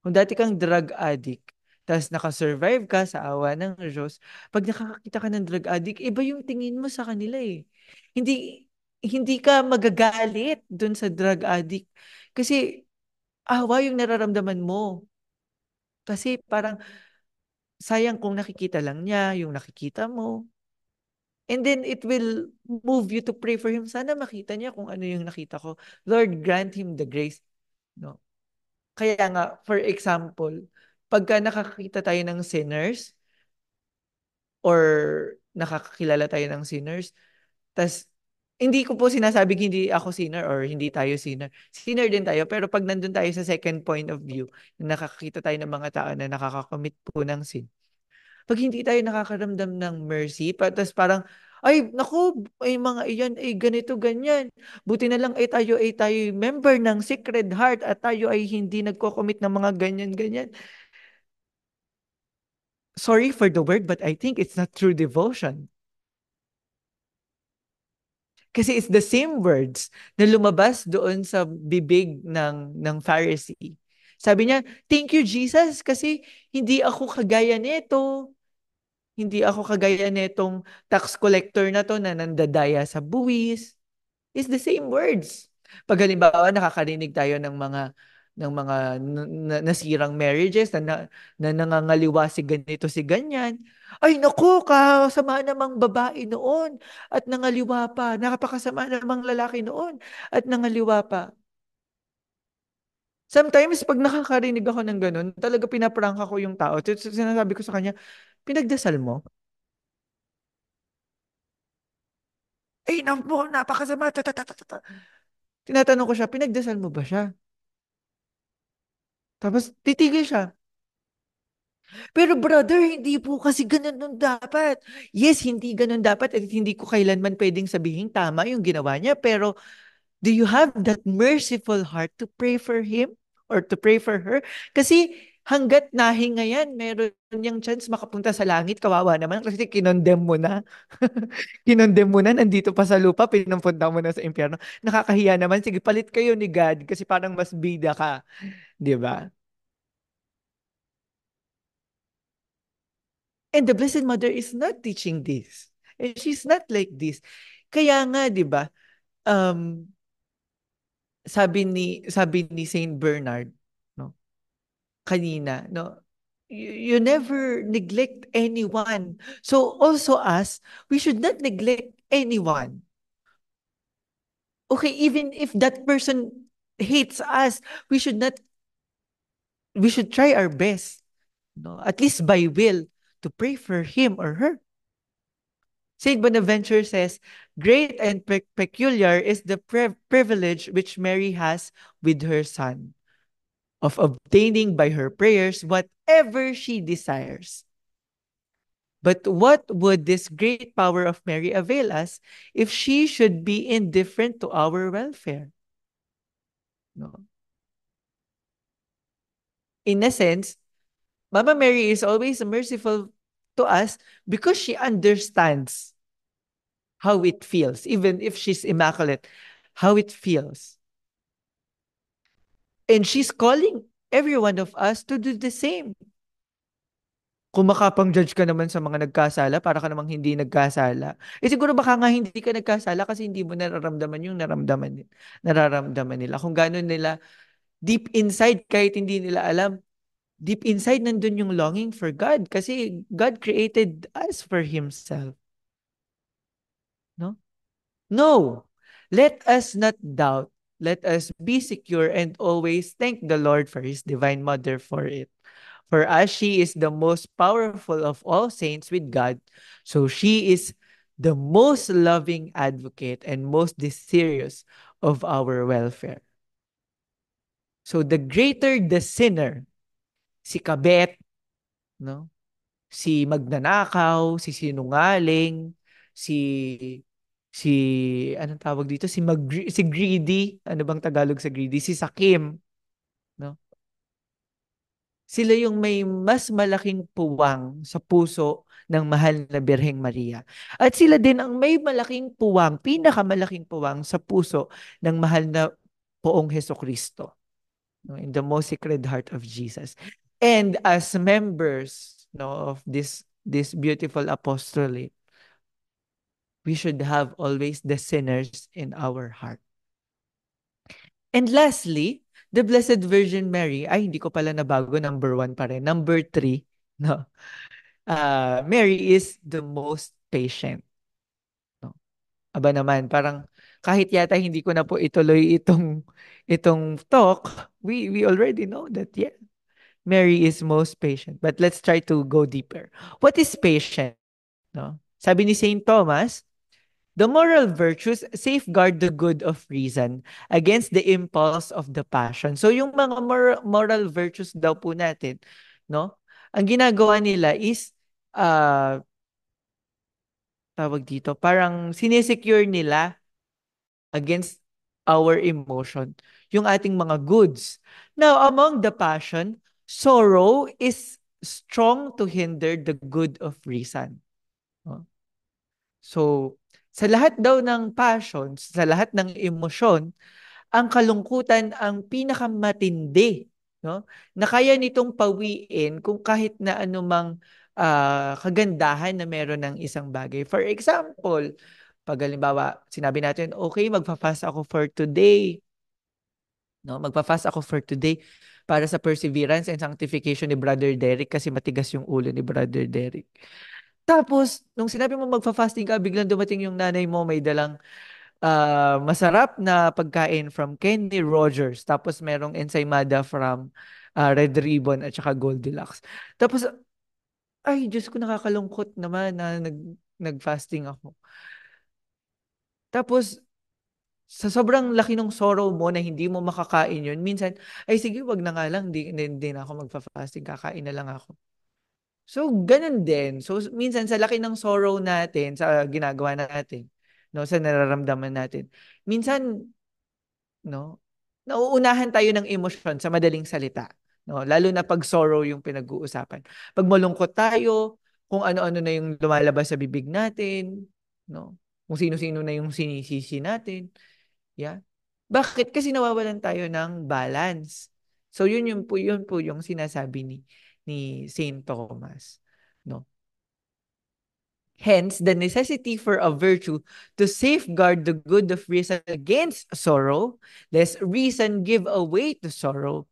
Kung dati kang drug addict, tapos nakasurvive ka sa awa ng Diyos, pag nakakakita ka ng drug addict, iba yung tingin mo sa kanila eh. Hindi hindi ka magagalit dun sa drug addict kasi awa yung nararamdaman mo. Kasi parang sayang kung nakikita lang niya yung nakikita mo. And then it will move you to pray for him. Sana makita niya kung ano yung nakita ko. Lord, grant him the grace. No? Kaya nga, for example, pagka nakakita tayo ng sinners or nakakakilala tayo ng sinners, tas hindi ko po sinasabing hindi ako sinner or hindi tayo sinner. Sinner din tayo, pero pag nandun tayo sa second point of view, nakakakita tayo ng mga tao na nakakakommit po ng sin, pag hindi tayo nakakaramdam ng mercy, tapos parang, ay, naku, ay mga iyan, ay ganito, ganyan. Buti na lang ay tayo member ng Sacred Heart at tayo ay hindi nagko-commit ng mga ganyan, ganyan. Sorry for the word, but I think it's not true devotion. Kasi it's the same words na lumabas doon sa bibig ng Pharisee. Sabi niya, thank you, Jesus, kasi hindi ako kagaya nito. Hindi ako kagaya netong tax collector na to na nandadaya sa buwis. It's the same words. Pag halimbawa nakakarinig tayo ng mga nasirang marriages na nangangaliwa si ganito si ganyan. Ay naku, kasama namang babae noon at nangaliwa pa. Napakasama namang lalaki noon at nangaliwa pa. Sometimes, pag nakakarinig ako ng ganun, talaga pinaprangka ko yung tao. Sinasabi ko sa kanya, pinagdasal mo? Ay, naku, napakasama. Ta, ta, ta, ta, ta. Tinatanong ko siya, pinagdasal mo ba siya? Tapos titigil siya. Pero brother, hindi po kasi ganun nun dapat. Yes, hindi ganun dapat at hindi ko kailanman pwedeng sabihin tama yung ginawa niya. Pero do you have that merciful heart to pray for him or to pray for her? Kasi hanggat nahinga yan, meron niyang chance makapunta sa langit. Kawawa naman kasi kinondem mo na. Kinondem mo na, nandito pa sa lupa, pinupunta mo na sa impyerno. Nakakahiya naman. Sige, palit kayo ni God kasi parang mas bida ka. Di ba? And the Blessed Mother is not teaching this. And she's not like this. Kaya nga, di ba, um, sabi ni Saint Bernard, no, kanina, no, you never neglect anyone. So also us, we should not neglect anyone. Okay, even if that person hates us, we should not, we should try our best, no, at least by will, to pray for him or her. Saint Bonaventure says, great and peculiar is the privilege which Mary has with her son of obtaining by her prayers whatever she desires. But what would this great power of Mary avail us if she should be indifferent to our welfare? No. In a sense, Mama Mary is always merciful to us because she understands how it feels, even if she's immaculate, how it feels. And she's calling every one of us to do the same. Kung makapang-judge ka naman sa mga nagkasala, para ka namang hindi nagkasala. Eh siguro baka nga hindi ka nagkasala kasi hindi mo nararamdaman yung nararamdaman nila. Kung gano'n nila, deep inside, kahit hindi nila alam, deep inside nandun yung longing for God kasi God created us for Himself. No? No. Let us not doubt. Let us be secure and always thank the Lord for His Divine Mother for it. For as she is the most powerful of all saints with God, so she is the most loving advocate and most desirous of our welfare. So the greater the sinner, si kabet, no? Si magnanakaw, si sinungaling, si si anong tawag dito? Si greedy, ano bang Tagalog sa greedy? Si sakim, no? Sila yung may mas malaking puwang sa puso ng mahal na Birheng Maria. At sila din ang may malaking puwang, pinakamalaking puwang sa puso ng mahal na Poong Hesukristo, no, in the most sacred heart of Jesus. And as members, no, of this beautiful apostolate, we should have always the sinners in our heart. And lastly, the Blessed Virgin Mary, ay hindi ko pala nabago, number 1 pa rin. Number 3, no. Mary is the most patient. No? Aba naman, parang kahit yata hindi ko na po ituloy itong talk, we already know that, yeah, Mary is most patient. But let's try to go deeper. What is patient? No? Sabi ni Saint Thomas, the moral virtues safeguard the good of reason against the impulse of the passion. So yung mga moral virtues daw po natin, no? Ang ginagawa nila is tawag dito, parang sinesecure nila against our emotion, yung ating mga goods. Now, among the passion, sorrow is strong to hinder the good of reason. No? So, sa lahat daw ng passions, sa lahat ng emosyon, ang kalungkutan ang pinakamatindi, no? Na kaya nitong pawiin kung kahit na anumang kagandahan na meron ng isang bagay. For example, 'Pag halimbawa, sinabi natin, "Okay, magfa-fast ako for today." No, magfa-fast ako for today para sa perseverance and sanctification ni Brother Derek kasi matigas yung ulo ni Brother Derek. Tapos, nung sinabi mo magfa-fasting ka, biglang dumating yung nanay mo, may dalang masarap na pagkain from Kenny Rogers. Tapos merong ensaymada from Red Ribbon at saka Goldilocks. Tapos, ay, Diyos ko, nakakalungkot naman na nag-fasting ako. Tapos, sa sobrang laki ng sorrow mo na hindi mo makakain yun, minsan, ay sige, wag na nga lang, di na ako magfa-fasting, kakain na lang ako. So, ganun din. So, minsan sa laki ng sorrow natin, sa ginagawa natin, no, sa nararamdaman natin, minsan, no, nauunahan tayo ng emosyon sa madaling salita. No, lalo na pag sorrow yung pinag-uusapan. Pag malungkot tayo, kung ano-ano na yung lumalabas sa bibig natin, no, kung sino-sino na yung sinisisi natin. Yeah. Bakit? Kasi nawawalan tayo ng balance. So yun po yung sinasabi ni Saint Thomas, no? Hence, the necessity for a virtue to safeguard the good of reason against sorrow, lest reason give away to sorrow,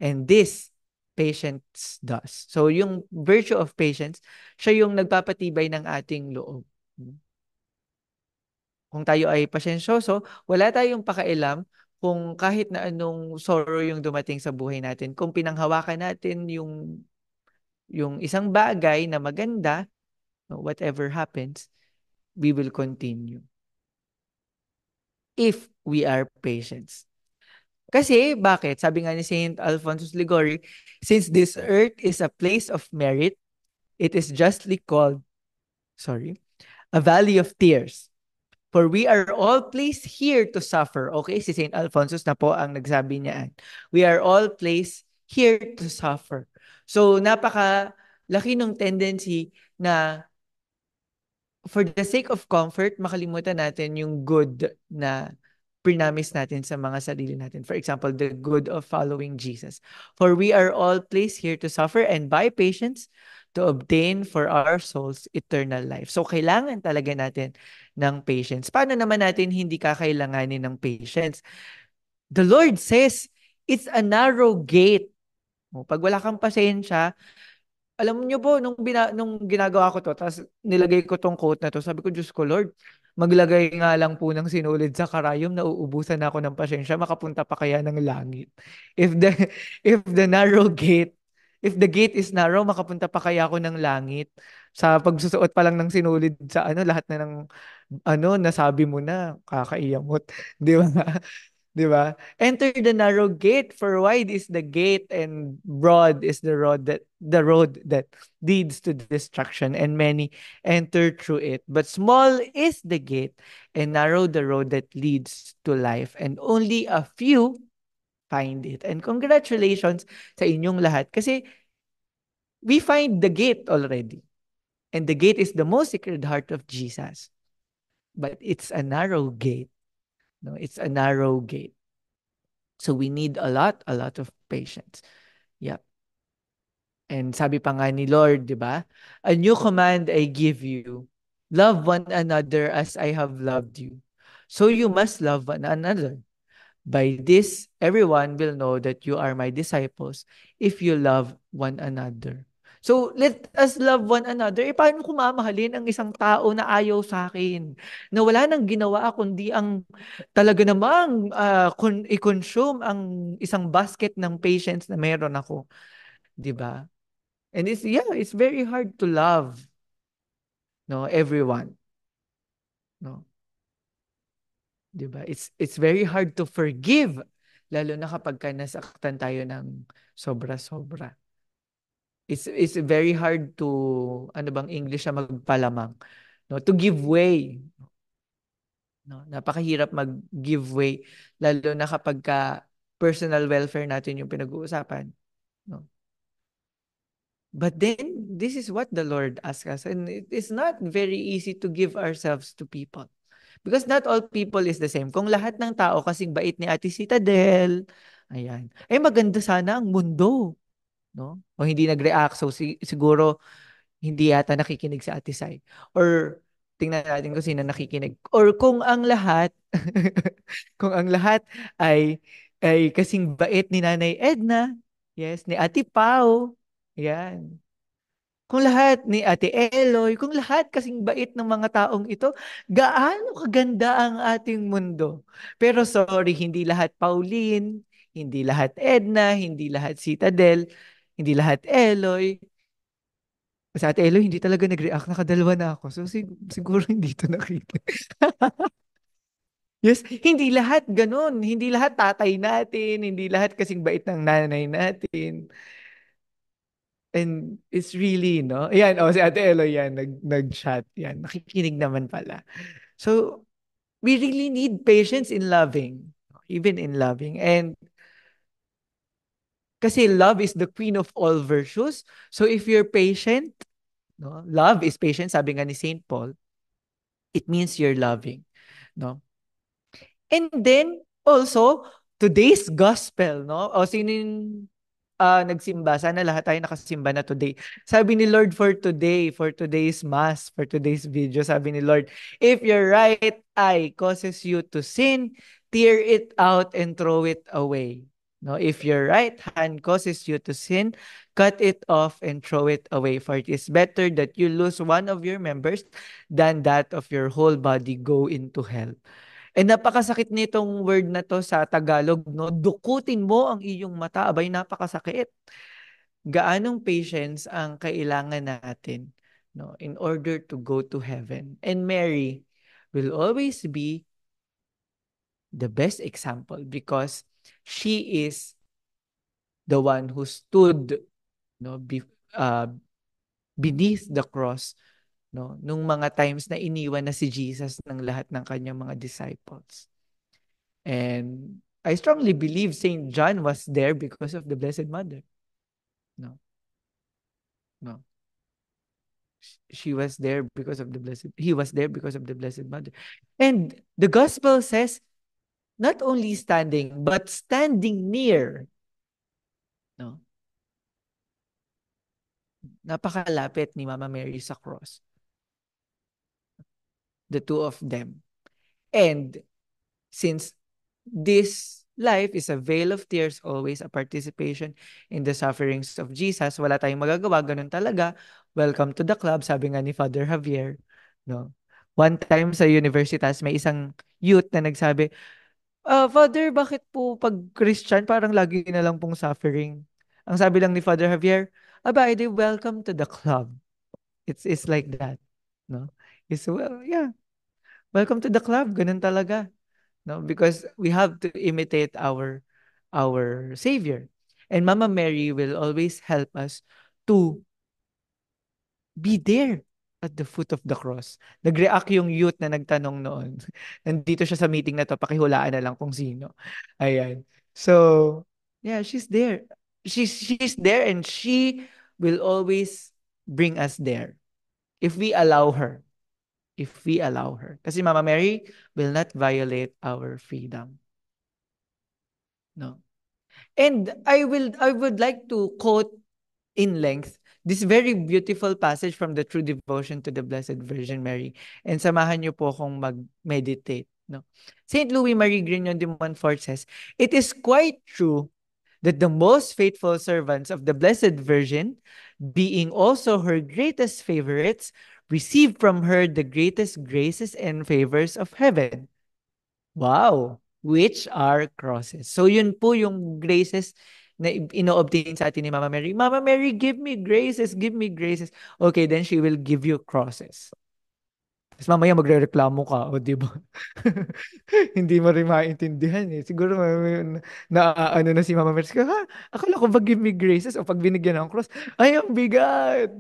and this patience does. So yung virtue of patience, siya yung nagpapatibay ng ating loob. Kung tayo ay pasensyoso, wala tayong pakailam kung kahit na anong sorrow yung dumating sa buhay natin. Kung pinanghawakan natin yung isang bagay na maganda, no, whatever happens, we will continue if we are patient. Kasi, bakit? Sabi nga ni Saint Alphonsus Ligori, since this earth is a place of merit, it is justly called, sorry, a valley of tears. For we are all placed here to suffer. Okay, si Saint Alphonsus na po ang nagsabi niyan. We are all placed here to suffer. So, napaka laki ng tendency na for the sake of comfort, makalimutan natin yung good na prinamis natin sa mga sarili natin. For example, the good of following Jesus. For we are all placed here to suffer and by patience to obtain for our souls eternal life. So, kailangan talaga natin ng patience. Paano naman natin hindi kakailanganin ng patience? The Lord says, it's a narrow gate. Pag wala kang pasensya, alam niyo po, nung ginagawa ko to, tapos nilagay ko tong quote na to, sabi ko, Diyos ko, Lord, maglagay nga lang po ng sinulid sa karayom, nauubusan na ako ng pasensya, makapunta pa kaya ng langit. If the, if the narrow gate, if the gate is narrow, makapunta pa kaya ako ng langit. Sa pagsusuot pa lang ng sinulid sa lahat na ng, nasabi mo na, kakaiyamot. Di ba? 'Di ba? Enter the narrow gate, for wide is the gate and broad is the road that leads to destruction, and many enter through it. But small is the gate and narrow the road that leads to life, and only a few find it. And congratulations sa inyong lahat kasi we find the gate already. And the gate is the most sacred heart of Jesus. But it's a narrow gate. No, it's a narrow gate. So we need a lot of patience. Yeah. And sabi pa nga ni Lord, di ba? A new command I give you. Love one another as I have loved you. So you must love one another. By this, everyone will know that you are my disciples if you love one another. So, let us love one another. Eh, paano ko mamahalin ang isang tao na ayaw sa akin? Na wala nang ginawa kundi ang talaga namang i-consume ang isang basket ng patience na meron ako. 'Di ba? And it's very hard to love, no, everyone. No? 'Di ba? It's very hard to forgive, lalo na kapag nasaktan tayo ng sobra-sobra. It's very hard to, ano bang English na magpalamang, no? To give way. No? Napakahirap mag-give way, lalo na kapag personal welfare natin yung pinag-uusapan. No? But then, this is what the Lord asks us. And it is not very easy to give ourselves to people. Because not all people is the same. Kung lahat ng tao kasing bait ni Ate Citadel, ayan, eh maganda sana ang mundo. No? O hindi nag-react. So siguro, hindi yata nakikinig sa Ate Sai. Or tingnan natin kung sino nakikinig. Or kung ang lahat, kung ang lahat ay kasing bait ni Nanay Edna, yes, ni Ate Pau, yan. Kung lahat ni Ate Eloy, kung lahat kasing bait ng mga taong ito, gaano kaganda ang ating mundo. Pero sorry, hindi lahat Pauline, hindi lahat Edna, hindi lahat Citadel, hindi lahat Eloy. Sa Ate Eloy, hindi talaga nag-react. Nakadalawa na ako. So, siguro hindi ito nakita. Yes, hindi lahat ganun. Hindi lahat tatay natin. Hindi lahat kasing bait ng nanay natin. And it's really, no? Ayan, si Ate Eloy yan, nag-chat yan. Nakikinig naman pala. So, we really need patience in loving. Even in loving. And kasi love is the queen of all virtues. So, if you're patient, no? Love is patient, sabi nga ni Saint Paul, it means you're loving. No? And then, also, today's gospel, no? O sino yung nagsimba? Sana lahat tayo nakasimba na today. Sabi ni Lord for today's mass, for today's video, sabi ni Lord, if your right eye causes you to sin, tear it out and throw it away. No, if your right hand causes you to sin, cut it off and throw it away. For it is better that you lose one of your members than that of your whole body go into hell. Eh, napakasakit nitong word na 'to sa Tagalog 'no, dukutin mo ang iyong mata, abay napakasakit. Gaanong patience ang kailangan natin 'no, in order to go to heaven. And Mary will always be the best example because she is the one who stood 'no, uh, beneath the cross 'no, nung mga times na iniwan na si Jesus ng lahat ng kanyang mga disciples. And I strongly believe Saint John was there because of the Blessed Mother. No, no. She was there because of the Blessed, he was there because of the Blessed Mother. And the gospel says, not only standing, but standing near. No? Napakalapit ni Mama Mary sa cross. The two of them. And since this life is a veil of tears, always a participation in the sufferings of Jesus. Wala tayong magagawa, ganun talaga. Welcome to the club, sabi nga ni Father Javier. No? One time sa universitas, may isang youth na nagsabi, Father, bakit po pag Christian, parang lagi na lang pong suffering? Ang sabi lang ni Father Javier, aba, edi welcome to the club. It's like that. No? It's, well, yeah. Welcome to the club. Ganun talaga. No, because we have to imitate our savior, and Mama Mary will always help us to be there at the foot of the cross. Nag-react yung youth na nagtanong noon. Nandito siya sa meeting na to, pakihulaan na lang kung sino. Ayan. So, yeah, she's there. She's there, and she will always bring us there if we allow her. If we allow her. Kasi Mama Mary will not violate our freedom. No. And I would like to quote in length this very beautiful passage from the True Devotion to the Blessed Virgin Mary. And samahan niyo po akong mag-meditate. No? Saint Louis Marie Grignon de Montfort says, it is quite true that the most faithful servants of the Blessed Virgin, being also her greatest favorites, receive from her the greatest graces and favors of heaven. Wow! Which are crosses. So yun po yung graces na ino-obtain sa atin ni Mama Mary. Mama Mary, give me graces, give me graces. Okay, then she will give you crosses. Tapos mamaya magre-reklamo ka, o di ba? Hindi mo rin maintindihan eh. Siguro ano na si Mama Mary. Ha? Akala ko ba give me graces o pag binigyan ng cross, ay ang bigat.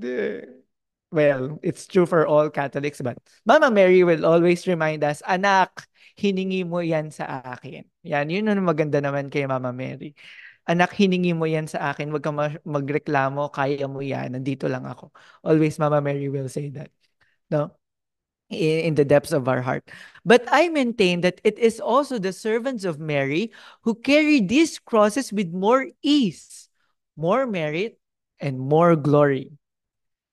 Well, it's true for all Catholics, but Mama Mary will always remind us, anak, hiningi mo yan sa akin. Yan, yun ang maganda naman kay Mama Mary. Anak, hiningi mo yan sa akin. Huwag kang magreklamo, kaya mo yan. Nandito lang ako. Always Mama Mary will say that. No? In the depths of our heart. But I maintain that it is also the servants of Mary who carry these crosses with more ease, more merit, and more glory.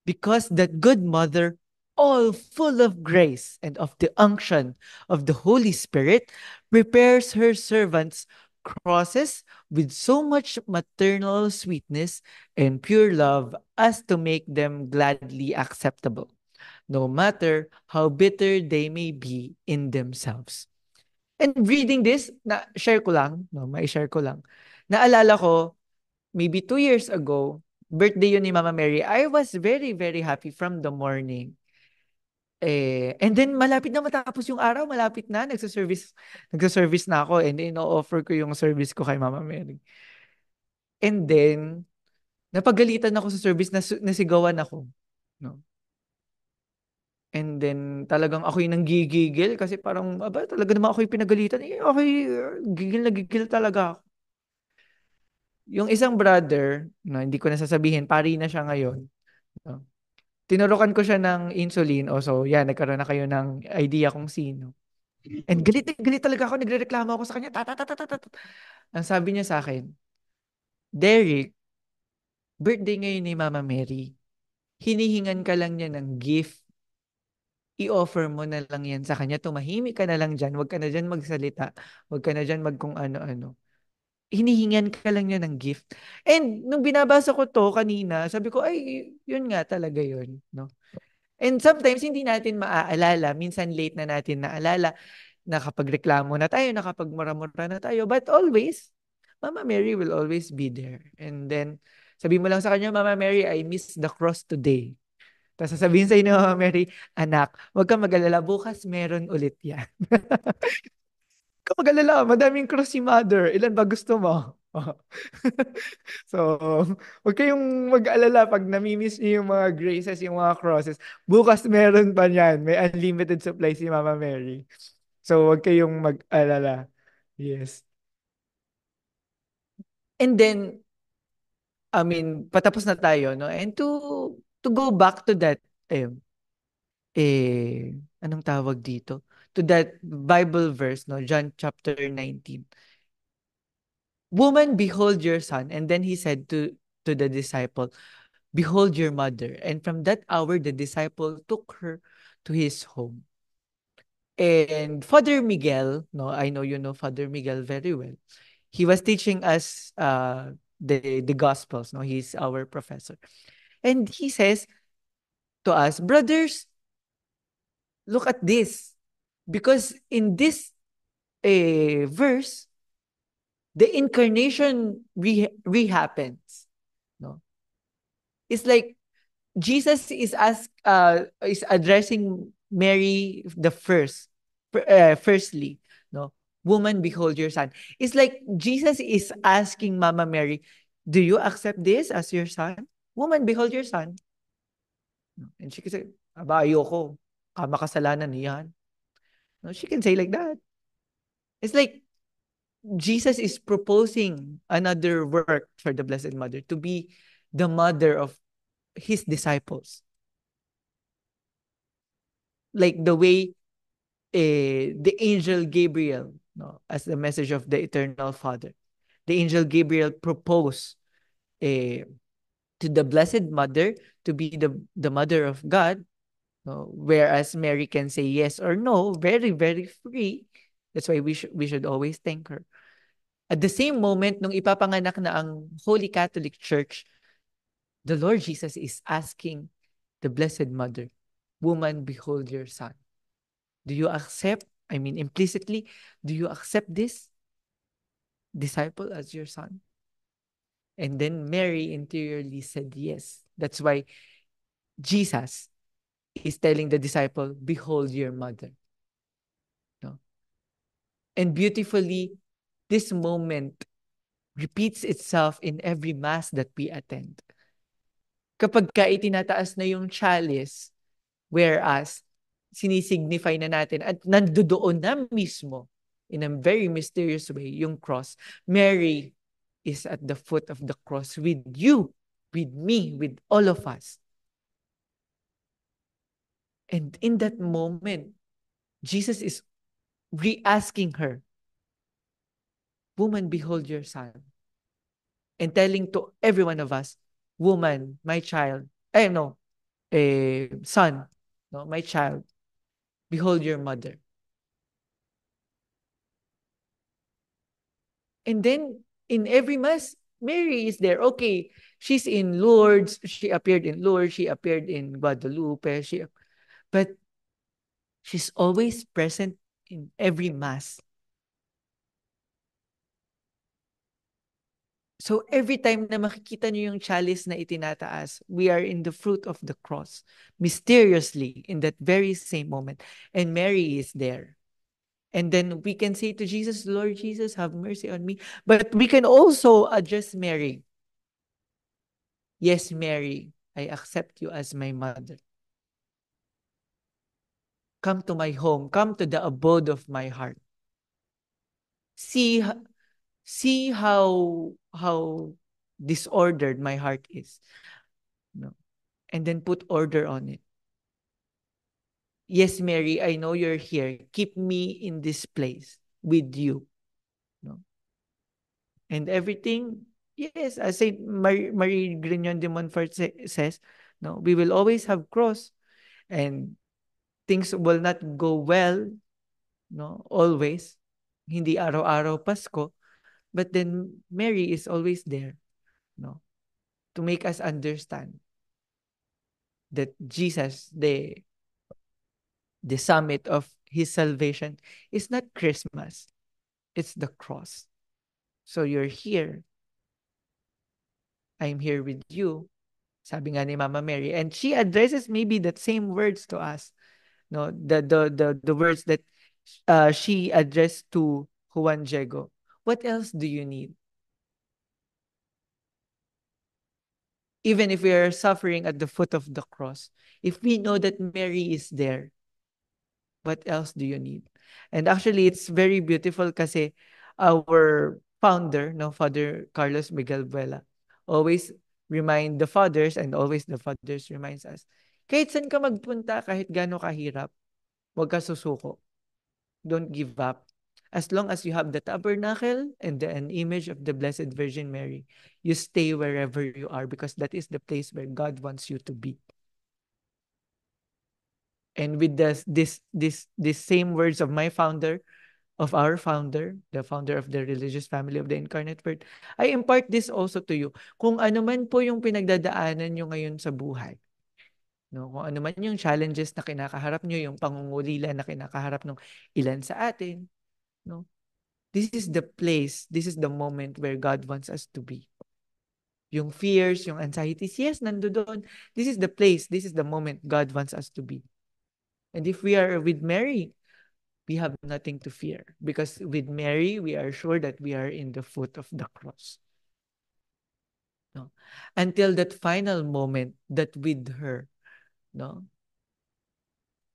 Because that good mother all full of grace and of the unction of the Holy Spirit, prepares her servants' crosses with so much maternal sweetness and pure love as to make them gladly acceptable, no matter how bitter they may be in themselves. And reading this, share ko lang, no, mai-share ko lang. Naalala ko, maybe 2 years ago, birthday yun ni Mama Mary. I was very, very happy from the morning. And then malapit na matapos yung araw, malapit na, nagsa-service na ako and then offer ko yung service ko kay Mama Mary. And then, napagalitan ako sa service, nasigawan ako. No? And then, talagang ako yung nanggigigil kasi parang, aba, talaga naman ako yung pinagalitan. Okay, gigil na gigil talaga ako. Yung isang brother, no, hindi ko na sasabihin, pari na siya ngayon. No? Tinurukan ko siya ng insulin. O so, yan, nagkaroon na kayo ng idea kung sino. And galit na galit talaga ako. Nagrereklamo ako sa kanya. Ang sabi niya sa akin, Derek, birthday ngayon ni Mama Mary. Hinihingan ka lang niya ng gift. I-offer mo na lang yan sa kanya. Tumahimik ka na lang dyan. Huwag ka na dyan magsalita. Huwag ka na dyan mag kung ano-ano. Hinihingan ka lang niya ng gift. And nung binabasa ko to kanina, sabi ko, ay, yun nga talaga yun. No? And sometimes, hindi natin maaalala. Minsan late na natin naalala. Nakapagreklamo na tayo, nakapagmura-mura na tayo. But always, Mama Mary will always be there. And then, sabi mo lang sa kanya, Mama Mary, I miss the cross today. Tapos sasabihin sa'yo ni Mama Mary, anak, huwag kang mag-alala, bukas meron ulit yan. Huwag kang mag-alala, madaming cross si Mother. Ilan ba gusto mo? So, huwag kayong mag-alala pag namimiss niyo yung mga graces, yung mga crosses. Bukas meron pa niyan. May unlimited supply si Mama Mary. So, huwag kayong mag-alala. Yes. And then, I mean, patapos na tayo, no? And to go back to that, eh, anong tawag dito? To that Bible verse, no? John chapter 19. Woman, behold your son. And then he said to the disciple, behold your mother. And from that hour, the disciple took her to his home. And Father Miguel, no, I know you know Father Miguel very well. He was teaching us the Gospels. No, he's our professor, and he says to us, brothers, look at this, because in this verse, the incarnation rehappens. No, it's like Jesus is addressing Mary the firstly, no, woman, behold your son. It's like Jesus is asking Mama Mary, do you accept this as your son? Woman, behold your son. And she can say, aba, ayoko. Kamakasalanan niyan. No, she can say like that. It's like Jesus is proposing another work for the Blessed Mother to be the mother of his disciples. Like the way the angel Gabriel, no, as the message of the eternal Father, the angel Gabriel proposed to the Blessed Mother to be the mother of God, no, whereas Mary can say yes or no, very, very free. That's why we should always thank her. At the same moment, nung ipapanganak na ang Holy Catholic Church, the Lord Jesus is asking the Blessed Mother, woman, behold your son. Do you accept, I mean implicitly, do you accept this disciple as your son? And then Mary interiorly said yes. That's why Jesus is telling the disciple, behold your mother. No? And beautifully, this moment repeats itself in every mass that we attend. Kapag ka itinataas na yung chalice, whereas sinisignify na natin at nandoon na mismo in a very mysterious way yung cross, Mary is at the foot of the cross with you, with me, with all of us. And in that moment, Jesus is re-asking her, woman, behold your son. And telling to every one of us, woman, my child, no, son, No, my child, behold your mother. And then in every mass, Mary is there. Okay, she's in Lourdes. She appeared in Lourdes. She appeared in Guadalupe. But she's always present in every mass. So every time na makikita niyo yung chalice na itinataas, we are in the fruit of the cross, mysteriously, in that very same moment. And Mary is there. And then we can say to Jesus, Lord Jesus, have mercy on me. But we can also address Mary. Yes, Mary, I accept you as my mother. Come to my home. Come to the abode of my heart. See, see how disordered my heart is. No. And then put order on it. Yes, Mary, I know you're here. Keep me in this place with you. No. And everything, yes, as Saint Marie Grignon de Montfort says, no, we will always have cross and things will not go well, no, always. Hindi araw-araw Pasko, but then Mary is always there, no, to make us understand that Jesus, the summit of his salvation is not Christmas, it's the cross. So you're here, I'm here with you, sabi nga ni Mama Mary, and she addresses maybe that same words to us, no, the words that she addressed to Juan Diego. What else do you need? Even if we are suffering at the foot of the cross, if we know that Mary is there, what else do you need? And actually, it's very beautiful kasi our founder, no, Father Carlos Miguel Vuela, always remind the fathers and always the fathers reminds us, kahit saan ka magpunta, kahit gaano kahirap, huwag ka susuko. Don't give up. As long as you have the tabernacle and an image of the Blessed Virgin Mary, you stay wherever you are because that is the place where God wants you to be. And with this same words of my founder, of our founder, the founder of the religious family of the Incarnate Word, I impart this also to you. Kung ano man po yung pinagdadaanan nyo ngayon sa buhay, no? Kung ano man yung challenges na kinakaharap nyo, yung pangungulila na kinakaharap ng ilan sa atin, no? This is the place, this is the moment where God wants us to be. Yung fears, yung anxieties, yes, nandoon. This is the place, this is the moment God wants us to be. And if we are with Mary, we have nothing to fear because with Mary, we are sure that we are in the foot of the cross. No? Until that final moment that with her, no,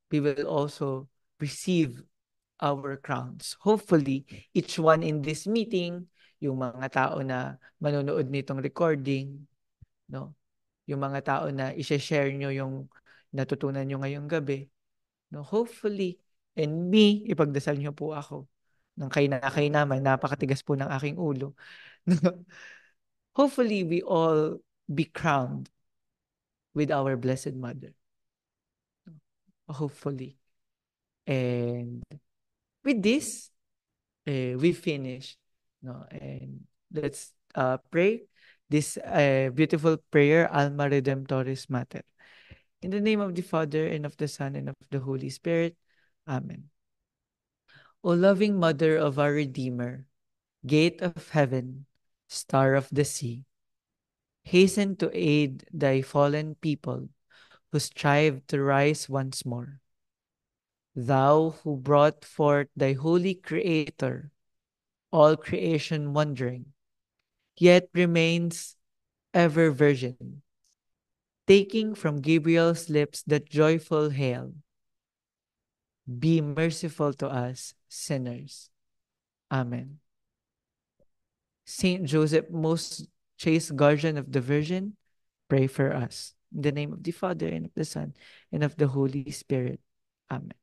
we will also receive our crowns. Hopefully, each one in this meeting, yung mga tao na manonood nitong recording, no? Yung mga tao na i-share nyo yung natutunan nyo ngayong gabi, no? Hopefully, and me, ipagdasal nyo po ako ng kay naman, napakatigas po ng aking ulo. Hopefully, we all be crowned with our Blessed Mother. Hopefully. And with this, we finish. No? And let's pray this beautiful prayer, Alma Redemptoris Mater. In the name of the Father, and of the Son, and of the Holy Spirit. Amen. O loving Mother of our Redeemer, Gate of heaven, Star of the sea, hasten to aid thy fallen people who strive to rise once more. Thou who brought forth thy holy Creator, all creation wondering, yet remains ever virgin, taking from Gabriel's lips that joyful hail, be merciful to us, sinners. Amen. Saint Joseph, most chaste guardian of the Virgin, pray for us. In the name of the Father, and of the Son, and of the Holy Spirit. Amen.